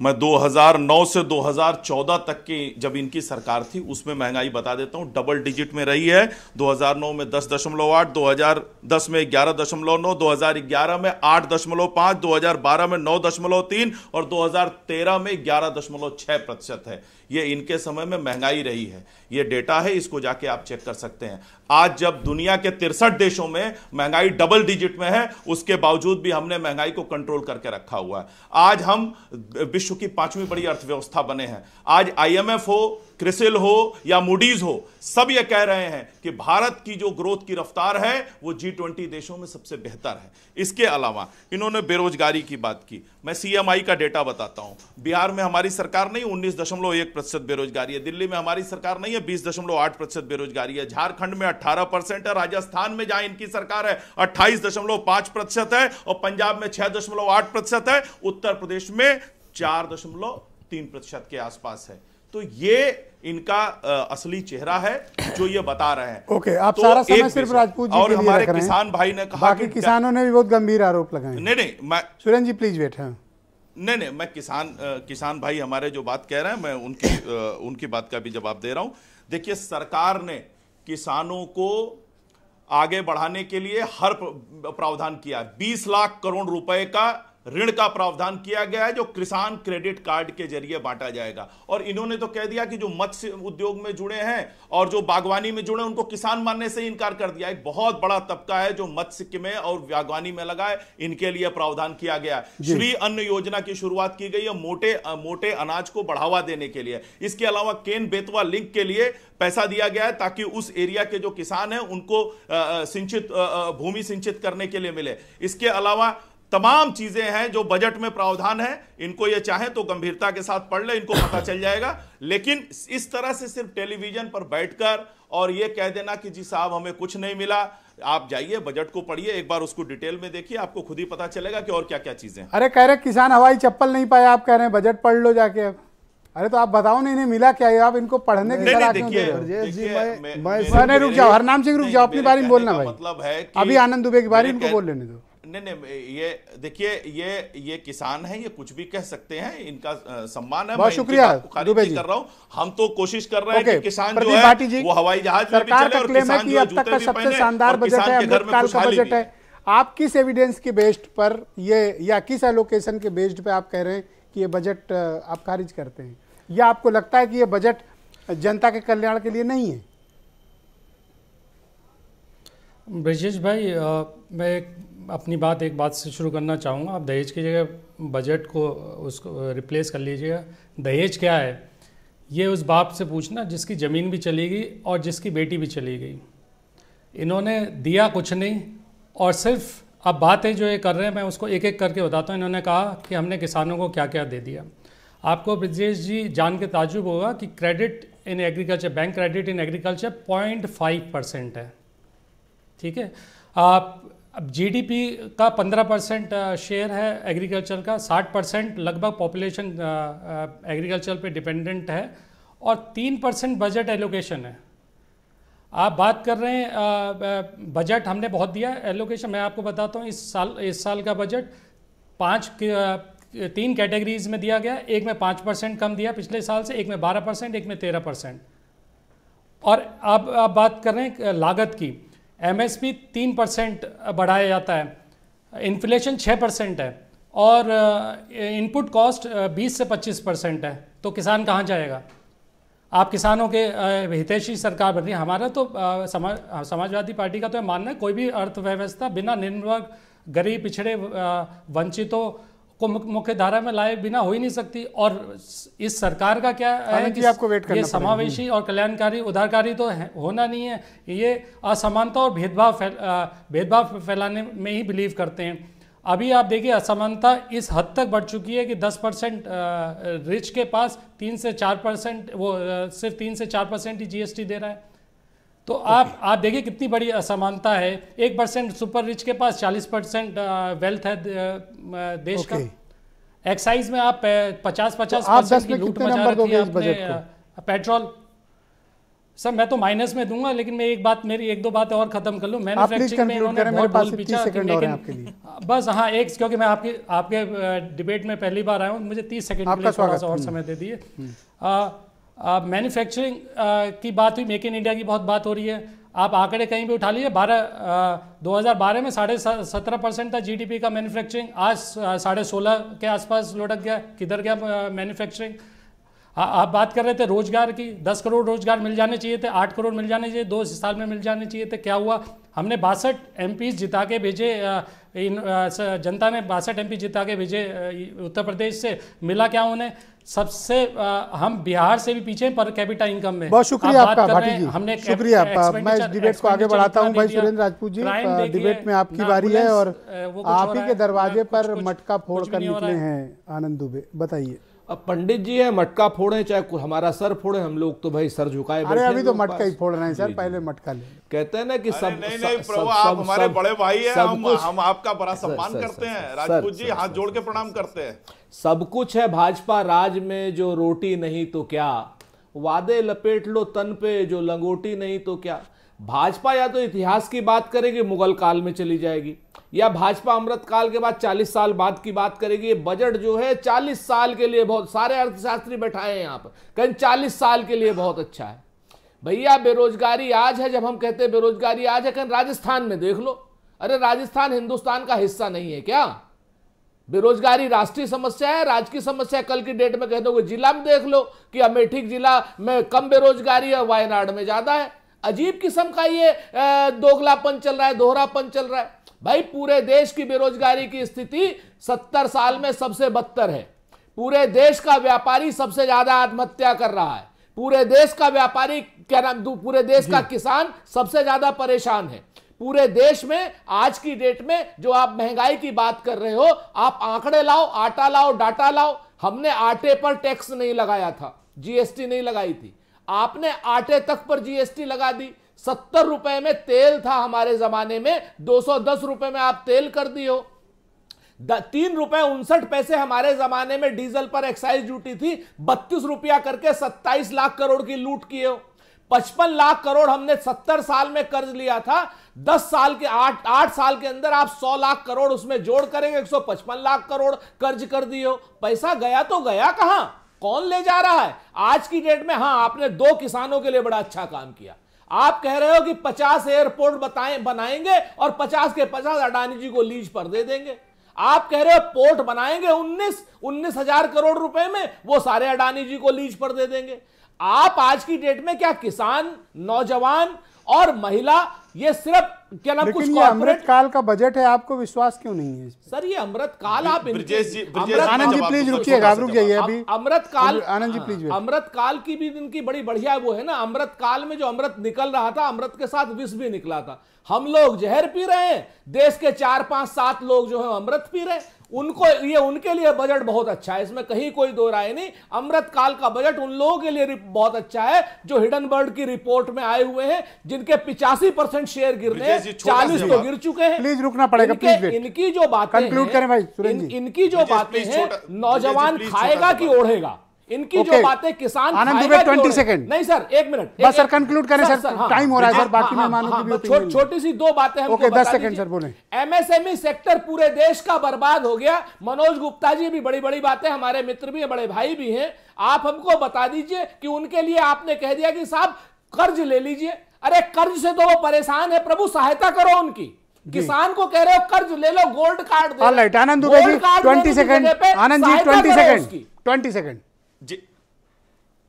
F: मैं 2009 से 2014 तक की जब इनकी सरकार थी उसमें महंगाई बता देता हूं, डबल डिजिट में रही है। 2009 में 10.8, 2010 में 11.9, 2011 में 8.5, 2012 में 9.3 और 2013 में 11.6% है। ये इनके समय में महंगाई रही है। ये डेटा है, इसको जाके आप चेक कर सकते हैं। आज जब दुनिया के 63 देशों में महंगाई डबल डिजिट में है, उसके बावजूद भी हमने महंगाई को कंट्रोल करके रखा हुआ है। आज हम विश्व की 5वीं बड़ी अर्थव्यवस्था बने हैं। आज IMF हो, क्रिसिल हो या मूडीज हो, सब ये कह रहे हैं कि भारत की जो ग्रोथ की रफ्तार है वो G20 देशों में सबसे बेहतर है। इसके अलावा इन्होंने बेरोजगारी की बात की। मैं CMI का डेटा बताता हूं। बिहार में हमारी सरकार नहीं 19.1% बेरोजगारी है, दिल्ली में हमारी सरकार नहीं है 20.8% बेरोजगारी है, झारखंड में 18% है, राजस्थान में जहां इनकी सरकार है 28.5% है और पंजाब में 6.8% है, उत्तर प्रदेश में 4.3% के आसपास है। तो ये इनका असली चेहरा है जो ये बता रहे हैं।
A: ओके, आप
F: तो
A: सारा समय सिर्फ राजपूत जी
F: और
A: के लिए
F: हमारे
A: रख रहे हैं।
F: किसान भाई ने कहा
A: बाकी किसानों ने भी बहुत गंभीर आरोप लगाए।
F: नहीं, मैं
A: सुरेंद्र जी प्लीज वेट। हाँ,
F: नहीं, मैं किसान भाई हमारे जो बात कह रहे हैं, मैं उनकी बात का भी जवाब दे रहा हूं। देखिए, सरकार ने किसानों को आगे बढ़ाने के लिए हर प्रावधान किया। 20 लाख करोड़ रुपए का ऋण का प्रावधान किया गया है जो किसान क्रेडिट कार्ड के जरिए बांटा जाएगा। और इन्होंने तो कह दिया कि जो मत्स्य उद्योग में जुड़े हैं और जो बागवानी में जुड़े उनको किसान मानने से इनकार कर दिया। एक बहुत बड़ा तबका है जो मत्स्य में और बागवानी में लगा है, इनके लिए प्रावधान किया गया। श्री अन्न योजना की शुरुआत की गई है मोटे अनाज को बढ़ावा देने के लिए। इसके अलावा केन बेतवा लिंक के लिए पैसा दिया गया है ताकि उस एरिया के जो किसान हैं उनको भूमि सिंचित करने के लिए मिले। इसके अलावा तमाम चीजें हैं जो बजट में प्रावधान है, इनको ये चाहे तो गंभीरता के साथ पढ़ ले, इनको पता चल जाएगा। लेकिन इस तरह से सिर्फ टेलीविजन पर बैठकर और ये कह देना कि जी साहब हमें कुछ नहीं मिला, आप जाइए बजट को पढ़िए, एक बार उसको डिटेल में देखिए, आपको खुद ही पता चलेगा कि और क्या क्या चीजें।
A: अरे कह रहे किसान हवाई चप्पल नहीं पाए, आप कह रहे हैं बजट पढ़ लो जाके। अब अरे तो आप बताओ ना इन्हें मिला क्या है, आप इनको पढ़ने की सलाह क्यों दे रहे हो? मैं रुक जाओ, हरनाम सिंह रुक जाओ, अपनी बारी में बोलना भाई।
F: मतलब है
A: अभी आनंद दुबे की बारी, इनको बोल लेने दो।
F: नहीं, ये देखिए, ये किसान है, ये कुछ भी कह सकते हैं, इनका सम्मान है।
A: बहुत शुक्रिया दुबे जी।
F: कर रहा हूं, हम तो कोशिश कर रहे हैं कि किसान जो है वो हवाई जहाज में भी
A: सरकार
F: चले
A: का
F: और
A: क्लेम है
F: किसान
A: कि
F: जो
A: अब तक का सबसे शानदार बजट है, अमृतकाल का बजट है। आप किस एविडेंस के बेस्ड पर ये या किस एलोकेशन के बेस्ड पे आप कह रहे हैं कि ये बजट आप खारिज करते हैं, या आपको लगता है कि ये बजट जनता के कल्याण के लिए नहीं है?
G: ब्रजेश भाई, मैं अपनी बात एक बात से शुरू करना चाहूँगा। आप दहेज की जगह बजट को उसको रिप्लेस कर लीजिएगा। दहेज क्या है ये उस बाप से पूछना जिसकी ज़मीन भी चली गई और जिसकी बेटी भी चली गई। इन्होंने दिया कुछ नहीं, और सिर्फ अब बातें जो ये कर रहे हैं मैं उसको एक एक करके बताता हूँ। इन्होंने कहा कि हमने किसानों को क्या क्या दे दिया। आपको ब्रजेश जी जान के ताज्जुब होगा कि credit in agriculture, bank credit in agriculture 0.5% है। ठीक है, अब GDP का 15% शेयर है एग्रीकल्चर का, 60% लगभग पॉपुलेशन एग्रीकल्चर पे डिपेंडेंट है, और 3% बजट एलोकेशन है। आप बात कर रहे हैं बजट हमने बहुत दिया एलोकेशन। मैं आपको बताता हूँ इस साल का बजट 3 कैटेगरीज में दिया गया। एक में 5% कम दिया पिछले साल से, एक में 12%, एक में 13%। और अब बात कर रहे हैं लागत की। MSP 3% बढ़ाया जाता है, इन्फ्लेशन 6% है, और इनपुट कॉस्ट 20 से 25% है। तो किसान कहाँ जाएगा? आप किसानों के हितैषी सरकार बन रही है। हमारा तो समाजवादी पार्टी का तो मानना है कोई भी अर्थव्यवस्था बिना निम्न वर्ग, गरीब, पिछड़े, वंचितों को मुख्य धारा में लाए बिना हो ही नहीं सकती। और इस सरकार का क्या है कि
A: आपको वेट करना
G: ये समावेशी और कल्याणकारी, उदारकारी तो होना नहीं है, ये असमानता और भेदभाव फैलाने में ही बिलीव करते हैं। अभी आप देखिए असमानता इस हद तक बढ़ चुकी है कि 10% रिच के पास 3 से 4%, वो सिर्फ 3 से 4% ही GST दे रहा है। तो आप देखिए कितनी बड़ी असमानता है। 1% सुपर रिच के पास 40% वेल्थ है देश का। एक्साइज में आप 50% की लूट मचा रखी है आपने। पेट्रोल सर मैं तो माइनस में दूंगा, लेकिन मैं मेरी एक दो बातें और खत्म कर लूं। मैन्युफैक्चरिंग में इन्होंने बहुत ढोल पीछा, लेकिन बस हाँ एक, क्योंकि मैं आपके डिबेट में पहली बार आया हूँ, मुझे 30 सेकंड के लिए थोड़ा सा और समय दे दिए। मैन्युफैक्चरिंग की बात हुई, मेक इन इंडिया की बहुत बात हो रही है। आप आंकड़े कहीं भी उठा लीजिए, 2012 में 17.5% था जीडीपी का मैन्युफैक्चरिंग, आज 16.5 के आसपास लुढ़क गया। किधर गया मैन्युफैक्चरिंग? आप बात कर रहे थे रोजगार की, 10 करोड़ रोजगार मिल जाने चाहिए थे, 8 करोड़ मिल जाने चाहिए, 2 साल में मिल जाने चाहिए थे। क्या हुआ? हमने 62 MP जिता के भेजे, जनता ने 62 MP जिता के भेजे उत्तर प्रदेश से। मिला क्या उन्हें? सबसे हम बिहार से भी पीछे पर कैपिटा इनकम में।
A: बहुत शुक्रिया आपका भाटी जी, हमने शुक्रिया। मैं इस डिबेट को आगे बढ़ाता हूं। भाई सुरेंद्र राजपूत जी, डिबेट में आपकी बारी है और आप ही के दरवाजे पर मटका फोड़ कर निकले हैं आनंद दुबे, बताइए।
H: अब पंडित जी है, मटका फोड़े चाहे हमारा सर फोड़े, हम लोग तो भाई सर झुकाए।
A: अरे अभी तो मटका ही फोड़ रहे हैं सर, पहले मटका ले।
H: कहते हैं ना कि सब
F: नहीं प्रभु, आप हमारे बड़े भाई हैं, हम आपका बड़ा सम्मान करते हैं। राजपूत जी हाथ जोड़ के प्रणाम करते हैं।
H: सब कुछ है भाजपा राज में, जो रोटी नहीं तो क्या, वादे लपेट लो तन पे, जो लंगोटी नहीं तो क्या। भाजपा या तो इतिहास की बात करेगी, मुगल काल में चली जाएगी, या भाजपा अमृत काल के बाद 40 साल बाद की बात करेगी। ये बजट जो है 40 साल के लिए बहुत, सारे अर्थशास्त्री बैठाए हैं यहाँ पर, कहीं 40 साल के लिए बहुत अच्छा है। भैया बेरोजगारी आज है, जब हम कहते हैं बेरोजगारी आज है, कहीं राजस्थान में देख लो। अरे राजस्थान हिंदुस्तान का हिस्सा नहीं है क्या? बेरोजगारी राष्ट्रीय समस्या है, राज्य की समस्या है। कल की डेट में कह दोगे जिला में देख लो कि अमेठी जिला में कम बेरोजगारी है, वायनाड में ज्यादा है। अजीब किस्म का ये दोगलापन चल रहा है, दोहरापन चल रहा है। भाई पूरे देश की बेरोजगारी की स्थिति 70 साल में सबसे बदतर है। पूरे देश का व्यापारी सबसे ज्यादा आत्महत्या कर रहा है। पूरे देश का व्यापारी, क्या नाम, पूरे देश का किसान सबसे ज्यादा परेशान है। पूरे देश में आज की डेट में जो आप महंगाई की बात कर रहे हो, आप आंकड़े लाओ, आटा लाओ, डाटा लाओ। हमने आटे पर टैक्स नहीं लगाया था, जीएसटी नहीं लगाई थी, आपने आटे तक पर जीएसटी लगा दी। 70 रुपए में तेल था हमारे जमाने में, 210 रुपए में आप तेल कर दी हो। 3 रुपए 59 पैसे हमारे जमाने में डीजल पर एक्साइज ड्यूटी थी, 32 रुपया करके 27 लाख करोड़ की लूट किए हो। 55 लाख करोड़ हमने 70 साल में कर्ज लिया था। 10 साल के 8 साल के अंदर आप 100 लाख करोड़ उसमें जोड़ करेंगे, 155 लाख करोड़ कर्ज कर दिए हो। पैसा गया तो गया कहां? कौन ले जा रहा है? आज की डेट में हाँ, आपने 2 किसानों के लिए बड़ा अच्छा काम किया। आप कह रहे हो कि 50 एयरपोर्ट बनाएंगे और 50 के 50 अडानी जी को लीज पर दे देंगे। आप कह रहे हो पोर्ट बनाएंगे 19,000 करोड़ रुपए में, वो सारे अडानी जी को लीज पर दे देंगे। आप आज की डेट में क्या किसान, नौजवान और महिला, ये सिर्फ क्या नाम, कुछ
A: अमृत काल का बजट है, आपको विश्वास क्यों नहीं है
H: सर? ये अमृत काल, आप
A: आनंद जी प्लीज रुकिएगा, रुक जाइए अभी।
H: अमृत काल,
A: आनंद जी प्लीज,
H: अमृत काल की भी इनकी बड़ी बढ़िया वो है ना। अमृत काल में जो अमृत निकल रहा था, अमृत के साथ विष भी निकला था। हम लोग जहर पी रहे हैं, देश के 4, 5, 7 लोग जो है अमृत पी रहे हैं। उनको ये, उनके लिए बजट बहुत अच्छा है, इसमें कहीं कोई दो राय नहीं। अमृत काल का बजट उन लोगों के लिए बहुत अच्छा है जो हिडनबर्ग की रिपोर्ट में आए हुए हैं, जिनके 85% शेयर गिरने, 40 तो गिर चुके हैं।
A: प्लीज रुकना पड़ेगा, प्लीज।
H: इनकी जो बातें
A: कंक्लूड करें भाई सुरेंद्र जी।
H: इनकी जो बातें हैं, नौजवान खाएगा कि ओढ़ेगा, इनकी जो बातें किसान
A: आनंद दुबे 20 सेकंड।
H: नहीं सर, 1 मिनट
A: बस सर, कंक्लूड करें सर, टाइम हो रहा है सर, बाकी मेहमानों की भी ओपिनियन।
H: छोटी सी 2 बातें हमको
A: ओके, 10 सेकंड सर बोलें।
H: एमएसएमई सेक्टर पूरे देश का बर्बाद हो गया। मनोज गुप्ता जी भी बड़ी बड़ी बातें, हमारे मित्र भी हैं, बड़े भाई भी हैं। आप हमको बता दीजिए कि उनके लिए आपने कह दिया कि साहब कर्ज ले लीजिए। अरे कर्ज से तो वो परेशान है प्रभु, सहायता करो उनकी। किसान को कह रहे हो कर्ज ले लो, गोल्ड कार्ड दे।
A: ऑलराइट, आनंद Dubey ji 20 second. Anand ji 20 second, 20 second
F: जी।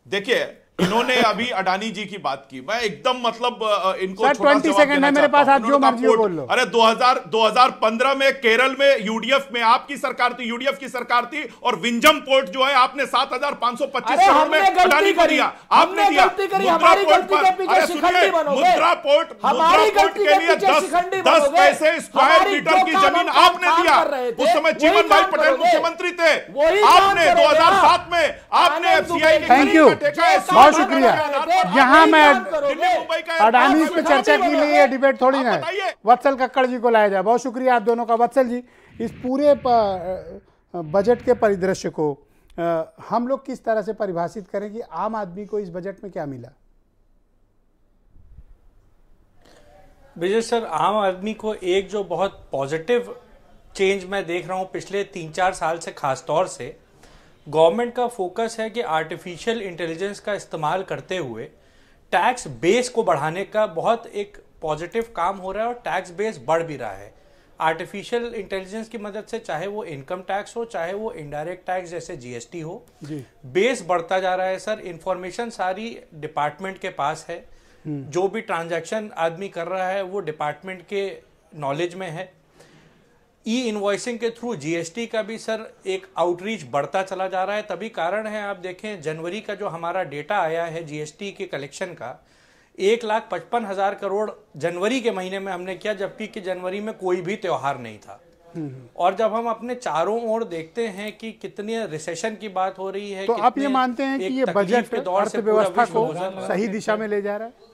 F: देखिए, इन्होंने अभी अडानी जी की बात की, मैं एकदम मतलब इनको
A: सर 20 सेकंड है मेरे पास, आप जो मर्जी हो बोल लो।
F: अरे 2015 में केरल में यूडीएफ में आपकी सरकार थी, यूडीएफ की सरकार थी, और विंजम पोर्ट जो है आपने 7,525 करोड़ में अडानी को दिया। आपने दिया मुद्रा पोर्ट के लिए 10 पैसे स्क्वायर मीटर की जमीन आपने दिया। उस समय चिमन भाई पटेल मुख्यमंत्री थे। आपने 2007 में आपने एफसीआई
A: थैंक बहुत शुक्रिया। यहाँ मैं अडानी पे चर्चा की लिए ये डिबेट थोड़ी ना है, वत्सल कक्कड़ जी को लाया जाए। बहुत शुक्रिया आप दोनों का। वत्सल जी, इस पूरे बजट के परिदृश्य को हम लोग किस तरह से परिभाषित करें कि आम आदमी को इस बजट में क्या मिला?
I: विजय सर, आम आदमी को एक जो बहुत पॉजिटिव चेंज मैं देख रहा हूँ पिछले 3-4 साल से, खास तौर से गवर्नमेंट का फोकस है कि आर्टिफिशियल इंटेलिजेंस का इस्तेमाल करते हुए टैक्स बेस को बढ़ाने का बहुत एक पॉजिटिव काम हो रहा है और टैक्स बेस बढ़ भी रहा है आर्टिफिशियल इंटेलिजेंस की मदद से, चाहे वो इनकम टैक्स हो चाहे वो इनडायरेक्ट टैक्स जैसे जीएसटी हो। बेस बढ़ता जा रहा है सर। इंफॉर्मेशन सारी डिपार्टमेंट के पास है, जो भी ट्रांजैक्शन आदमी कर रहा है वो डिपार्टमेंट के नॉलेज में है। ई इनवॉइसिंग के थ्रू जीएसटी का भी सर एक आउटरीच बढ़ता चला जा रहा है। तभी कारण है, आप देखें जनवरी का जो हमारा डेटा आया है जीएसटी के कलेक्शन का, 1,55,000 करोड़ जनवरी के महीने में हमने किया, जबकि कि जनवरी में कोई भी त्योहार नहीं था। और जब हम अपने चारों ओर देखते हैं कि कितनी रिसेशन की बात हो रही है,
A: तो आप ये मानते हैं कि ये बजट अर्थव्यवस्था को सही दिशा में ले जा रहा है?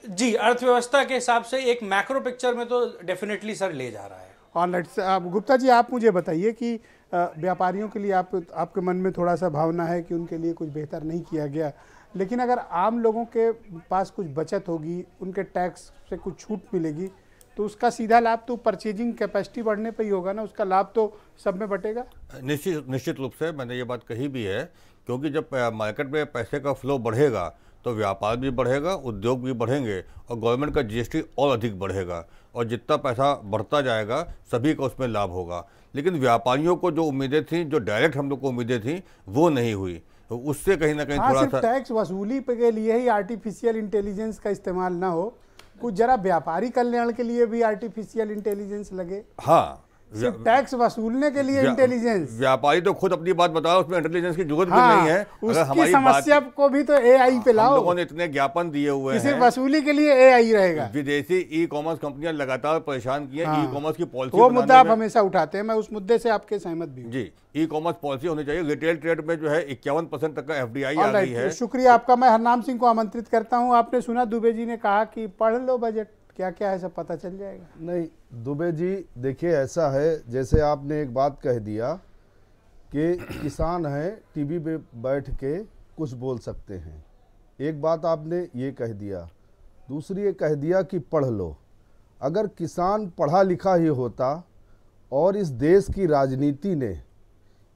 I: जी, अर्थव्यवस्था के हिसाब से एक मैक्रो पिक्चर में तो डेफिनेटली सर ले जा रहा है।
A: ऑलराइट, गुप्ता जी आप मुझे बताइए कि व्यापारियों के लिए आपके मन में थोड़ा सा भावना है कि उनके लिए कुछ बेहतर नहीं किया गया, लेकिन अगर आम लोगों के पास कुछ बचत होगी, उनके टैक्स से कुछ छूट मिलेगी, तो उसका सीधा लाभ तो परचेजिंग कैपेसिटी बढ़ने पे ही होगा ना, उसका लाभ तो सब में बटेगा।
J: निश्चित रूप से मैंने ये बात कही भी है, क्योंकि जब मार्केट में पैसे का फ्लो बढ़ेगा तो व्यापार भी बढ़ेगा, उद्योग भी बढ़ेंगे और गवर्नमेंट का जीएसटी और अधिक बढ़ेगा, और जितना पैसा बढ़ता जाएगा सभी को उसमें लाभ होगा। लेकिन व्यापारियों को जो उम्मीदें थी, जो डायरेक्ट हम लोग को उम्मीदें थी, वो नहीं हुई, तो उससे कहीं ना कहीं थोड़ा सा
A: टैक्स वसूली के लिए ही आर्टिफिशियल इंटेलिजेंस का इस्तेमाल ना हो, कुछ जरा व्यापारी कल्याण के लिए भी आर्टिफिशियल इंटेलिजेंस लगे।
J: हाँ,
A: सिर्फ टैक्स वसूलने के लिए इंटेलिजेंस।
J: व्यापारी तो खुद अपनी बात बता रहा है, उसमें इंटेलिजेंस की जरूरत भी नहीं है।
A: अगर हमारी समस्या को भी तो एआई पे लाओ।
J: हम लोगों ने इतने ज्ञापन दिए हुए हैं,
A: सिर्फ वसूली के लिए एआई रहेगा।
J: विदेशी ई कॉमर्स कंपनियां लगातार परेशान की है। ई कॉमर्स की पॉलिसी,
A: वो मुद्दा आप हमेशा उठाते हैं, मैं उस मुद्दे से आपके सहमत भी हूँ।
J: जी, ई कॉमर्स पॉलिसी होनी चाहिए। रिटेल ट्रेड में जो है 51% तक का एफडीआई आ गई है।
A: शुक्रिया आपका। मैं हरनाम सिंह को आमंत्रित करता हूँ। आपने सुना दुबे जी ने कहा कि पढ़ लो बजट, क्या क्या है सब पता चल जाएगा।
K: नहीं दुबे जी, देखिए ऐसा है, जैसे आपने एक बात कह दिया कि किसान हैं टीवी पे बैठ के कुछ बोल सकते हैं, एक बात आपने ये कह दिया। दूसरी ये कह दिया कि पढ़ लो। अगर किसान पढ़ा लिखा ही होता और इस देश की राजनीति ने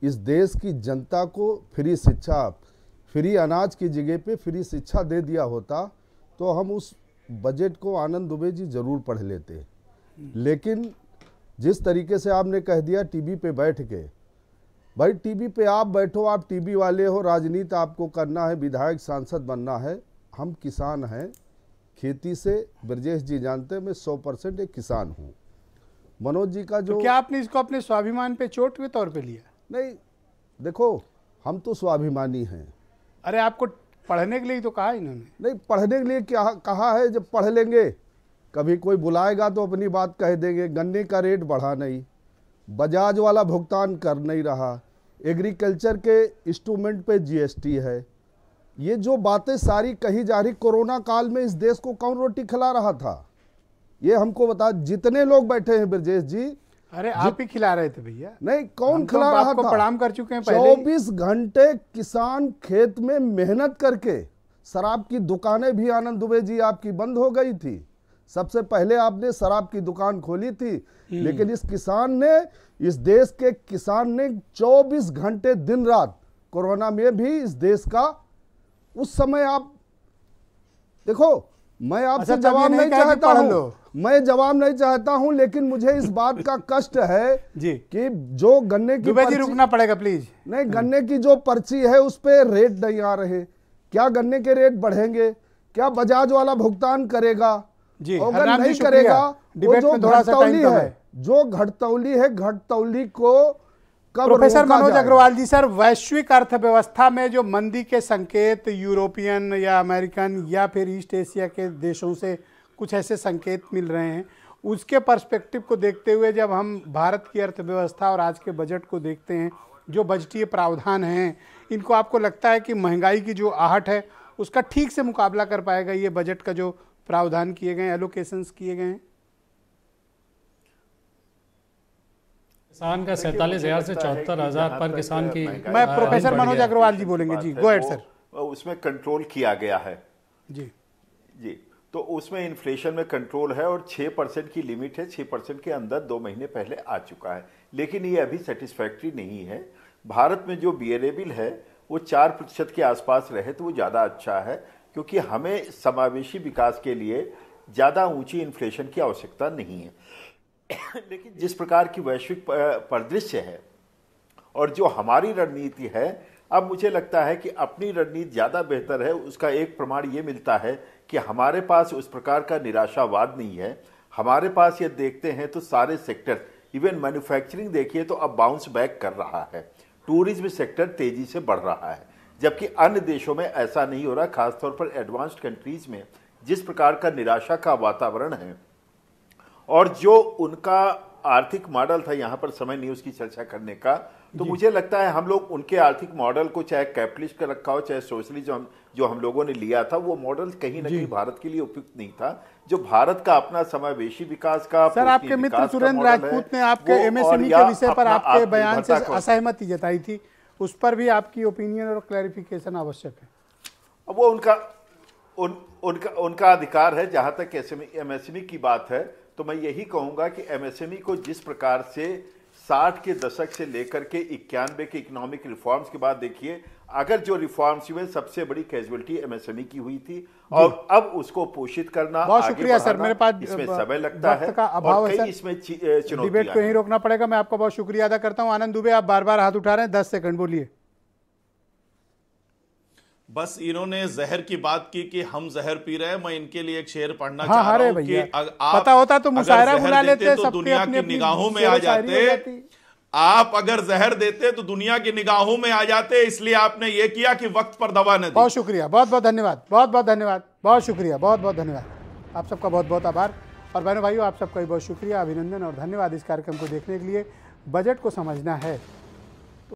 K: इस देश की जनता को फ्री शिक्षा, फ्री अनाज की जगह पे फ्री शिक्षा दे दिया होता, तो हम उस बजट को आनंद दुबे जी जरूर पढ़ लेते। लेकिन जिस तरीके से आपने कह दिया टीवी पे बैठ के, भाई टीवी पे आप बैठो, आप टीवी वाले हो, राजनीति आपको करना है, विधायक सांसद बनना है। हम किसान हैं, खेती से ब्रजेश जी जानते हैं मैं 100% एक किसान हूँ। मनोज जी का जो
A: तो क्या आपने इसको अपने स्वाभिमान पे चोट के तौर पे लिया?
K: नहीं, देखो हम तो स्वाभिमानी हैं।
A: अरे आपको पढ़ने के लिए तो कहा इन्होंने।
K: नहीं, पढ़ने के लिए क्या कहा है? जब पढ़ लेंगे, कभी कोई बुलाएगा तो अपनी बात कह देंगे। गन्ने का रेट बढ़ा नहीं, बजाज वाला भुगतान कर नहीं रहा, एग्रीकल्चर के इंस्ट्रूमेंट पे जीएसटी है। ये जो बातें सारी कही जा रही, कोरोना काल में इस देश को कौन रोटी खिला रहा था? ये हमको बता। जितने लोग बैठे हैं ब्रजेश जी,
A: अरे आप ही खिला रहे थे भैया।
K: नहीं, कौन खिला रहा था?
A: प्रणाम कर चुके हैं पहले।
K: 24 घंटे किसान खेत में मेहनत करके, शराब की दुकानें भी आनंद दुबे जी आपकी बंद हो गई थी। सबसे पहले आपने शराब की दुकान खोली थी, लेकिन इस किसान ने, इस देश के किसान ने 24 घंटे दिन रात, कोरोना में भी इस देश का, उस समय आप देखो, मैं आपसे जवाब नहीं चाहता हूँ, मैं जवाब नहीं चाहता हूं, लेकिन मुझे इस बात का कष्ट है जी कि जो गन्ने की
A: पर्ची, रुकना पड़ेगा प्लीज।
K: नहीं, गन्ने की जो पर्ची है उस पे रेट नहीं आ रहे। क्या गन्ने के रेट बढ़ेंगे? क्या बजाज वाला भुगतान करेगा जी? अगर नहीं करेगा, वो जो घटतौली है, जो घटतौली है, घटतौली को
A: प्रोफेसर मनोज अग्रवाल जी, सर वैश्विक अर्थव्यवस्था में जो मंदी के संकेत यूरोपियन या अमेरिकन या फिर ईस्ट एशिया के देशों से कुछ ऐसे संकेत मिल रहे हैं, उसके पर्सपेक्टिव को देखते हुए जब हम भारत की अर्थव्यवस्था और आज के बजट को देखते हैं, जो बजटीय प्रावधान हैं, इनको आपको लगता है कि महंगाई की जो आहट है उसका ठीक से मुकाबला कर पाएगा ये बजट का जो प्रावधान किए गए, एलोकेशंस किए गए हैं?
G: किसान का 47,000 से 74,000 पर किसान की।
A: मैं प्रोफेसर मनोज अग्रवाल जी बोलेंगे जी, गो अहेड सर।
L: उसमें कंट्रोल किया गया है
A: जी
L: जी। तो उसमें इन्फ्लेशन में कंट्रोल है और 6% की लिमिट है, 6% के अंदर 2 महीने पहले आ चुका है, लेकिन ये अभी सेटिस्फैक्ट्री नहीं है। भारत में जो बियरेबल है वो 4% के आसपास रहे तो वो ज़्यादा अच्छा है, क्योंकि हमें समावेशी विकास के लिए ज़्यादा ऊंची इन्फ्लेशन की आवश्यकता नहीं है। लेकिन जिस प्रकार की वैश्विक परिदृश्य है और जो हमारी रणनीति है, अब मुझे लगता है कि अपनी रणनीति ज़्यादा बेहतर है। उसका एक प्रमाण ये मिलता है कि हमारे पास उस प्रकार का निराशावाद नहीं है। हमारे पास ये देखते हैं तो सारे सेक्टर, इवन मैन्युफैक्चरिंग देखिए तो अब बाउंस बैक कर रहा है, टूरिज्म सेक्टर तेजी से बढ़ रहा है, जबकि अन्य देशों में ऐसा नहीं हो रहा। खासतौर पर एडवांस्ड कंट्रीज में जिस प्रकार का निराशा का वातावरण है और जो उनका आर्थिक मॉडल था, यहाँ पर समय नहीं उसकी चर्चा करने का, तो मुझे लगता है हम लोग उनके आर्थिक मॉडल को, चाहे कैपिटलिस्ट का रखा हो चाहे सोशलिज्म जो हम लोगों ने लिया था, वो मॉडल कहीं ना कहीं भारत के लिए उपयुक्त नहीं था। जो भारत का अपना समावेशी विकास का,
A: सर आपके मित्र सुरेंद्र राजपूत ने आपके एमएसएमई के विषय पर आपके बयान से असहमति जताई थी, उस पर भी आपकी ओपिनियन और क्लैरिफिकेशन आवश्यक है।
L: अब वो उनका अधिकार है। जहां तक एमएसएमई की बात है तो मैं यही कहूंगा कि एमएसएमई को जिस प्रकार से 60 के दशक से लेकर के 91 के इकोनॉमिक रिफॉर्म्स के बाद देखिए, अगर जो रिफॉर्म्स हुए सबसे बड़ी कैजुअलिटी एमएसएमई की हुई थी, और अब उसको पोषित करना,
A: बहुत शुक्रिया सर, मेरे पास
L: इसमें समय लगता है
A: का अभाव है सर,
L: इसमें चुनौतियां
A: डिबेट को यहीं रोकना पड़ेगा। मैं आपका बहुत शुक्रिया अदा करता हूं। आनंद दुबे, आप बार बार हाथ उठा रहे हैं, 10 सेकंड बोलिए।
F: बस इन्होंने जहर की बात की कि हम जहर पी रहे हैं। मैं इनके लिए एक शेर पढ़ना चाह रहा हूं कि
A: पता होता तो मुशायरा बुला लेते,
F: तो दुनिया की निगाहों में आ जाते। आप अगर जहर देते तो दुनिया की निगाहों में आ जाते, इसलिए आपने ये किया कि वक्त पर दवा न दी।
A: बहुत शुक्रिया, बहुत बहुत धन्यवाद, बहुत बहुत धन्यवाद, बहुत शुक्रिया, बहुत बहुत धन्यवाद। आप सबका बहुत बहुत आभार। और बहनों भाइयों, आप सबका भी बहुत शुक्रिया, अभिनंदन और धन्यवाद इस कार्यक्रम को देखने के लिए। बजट को समझना है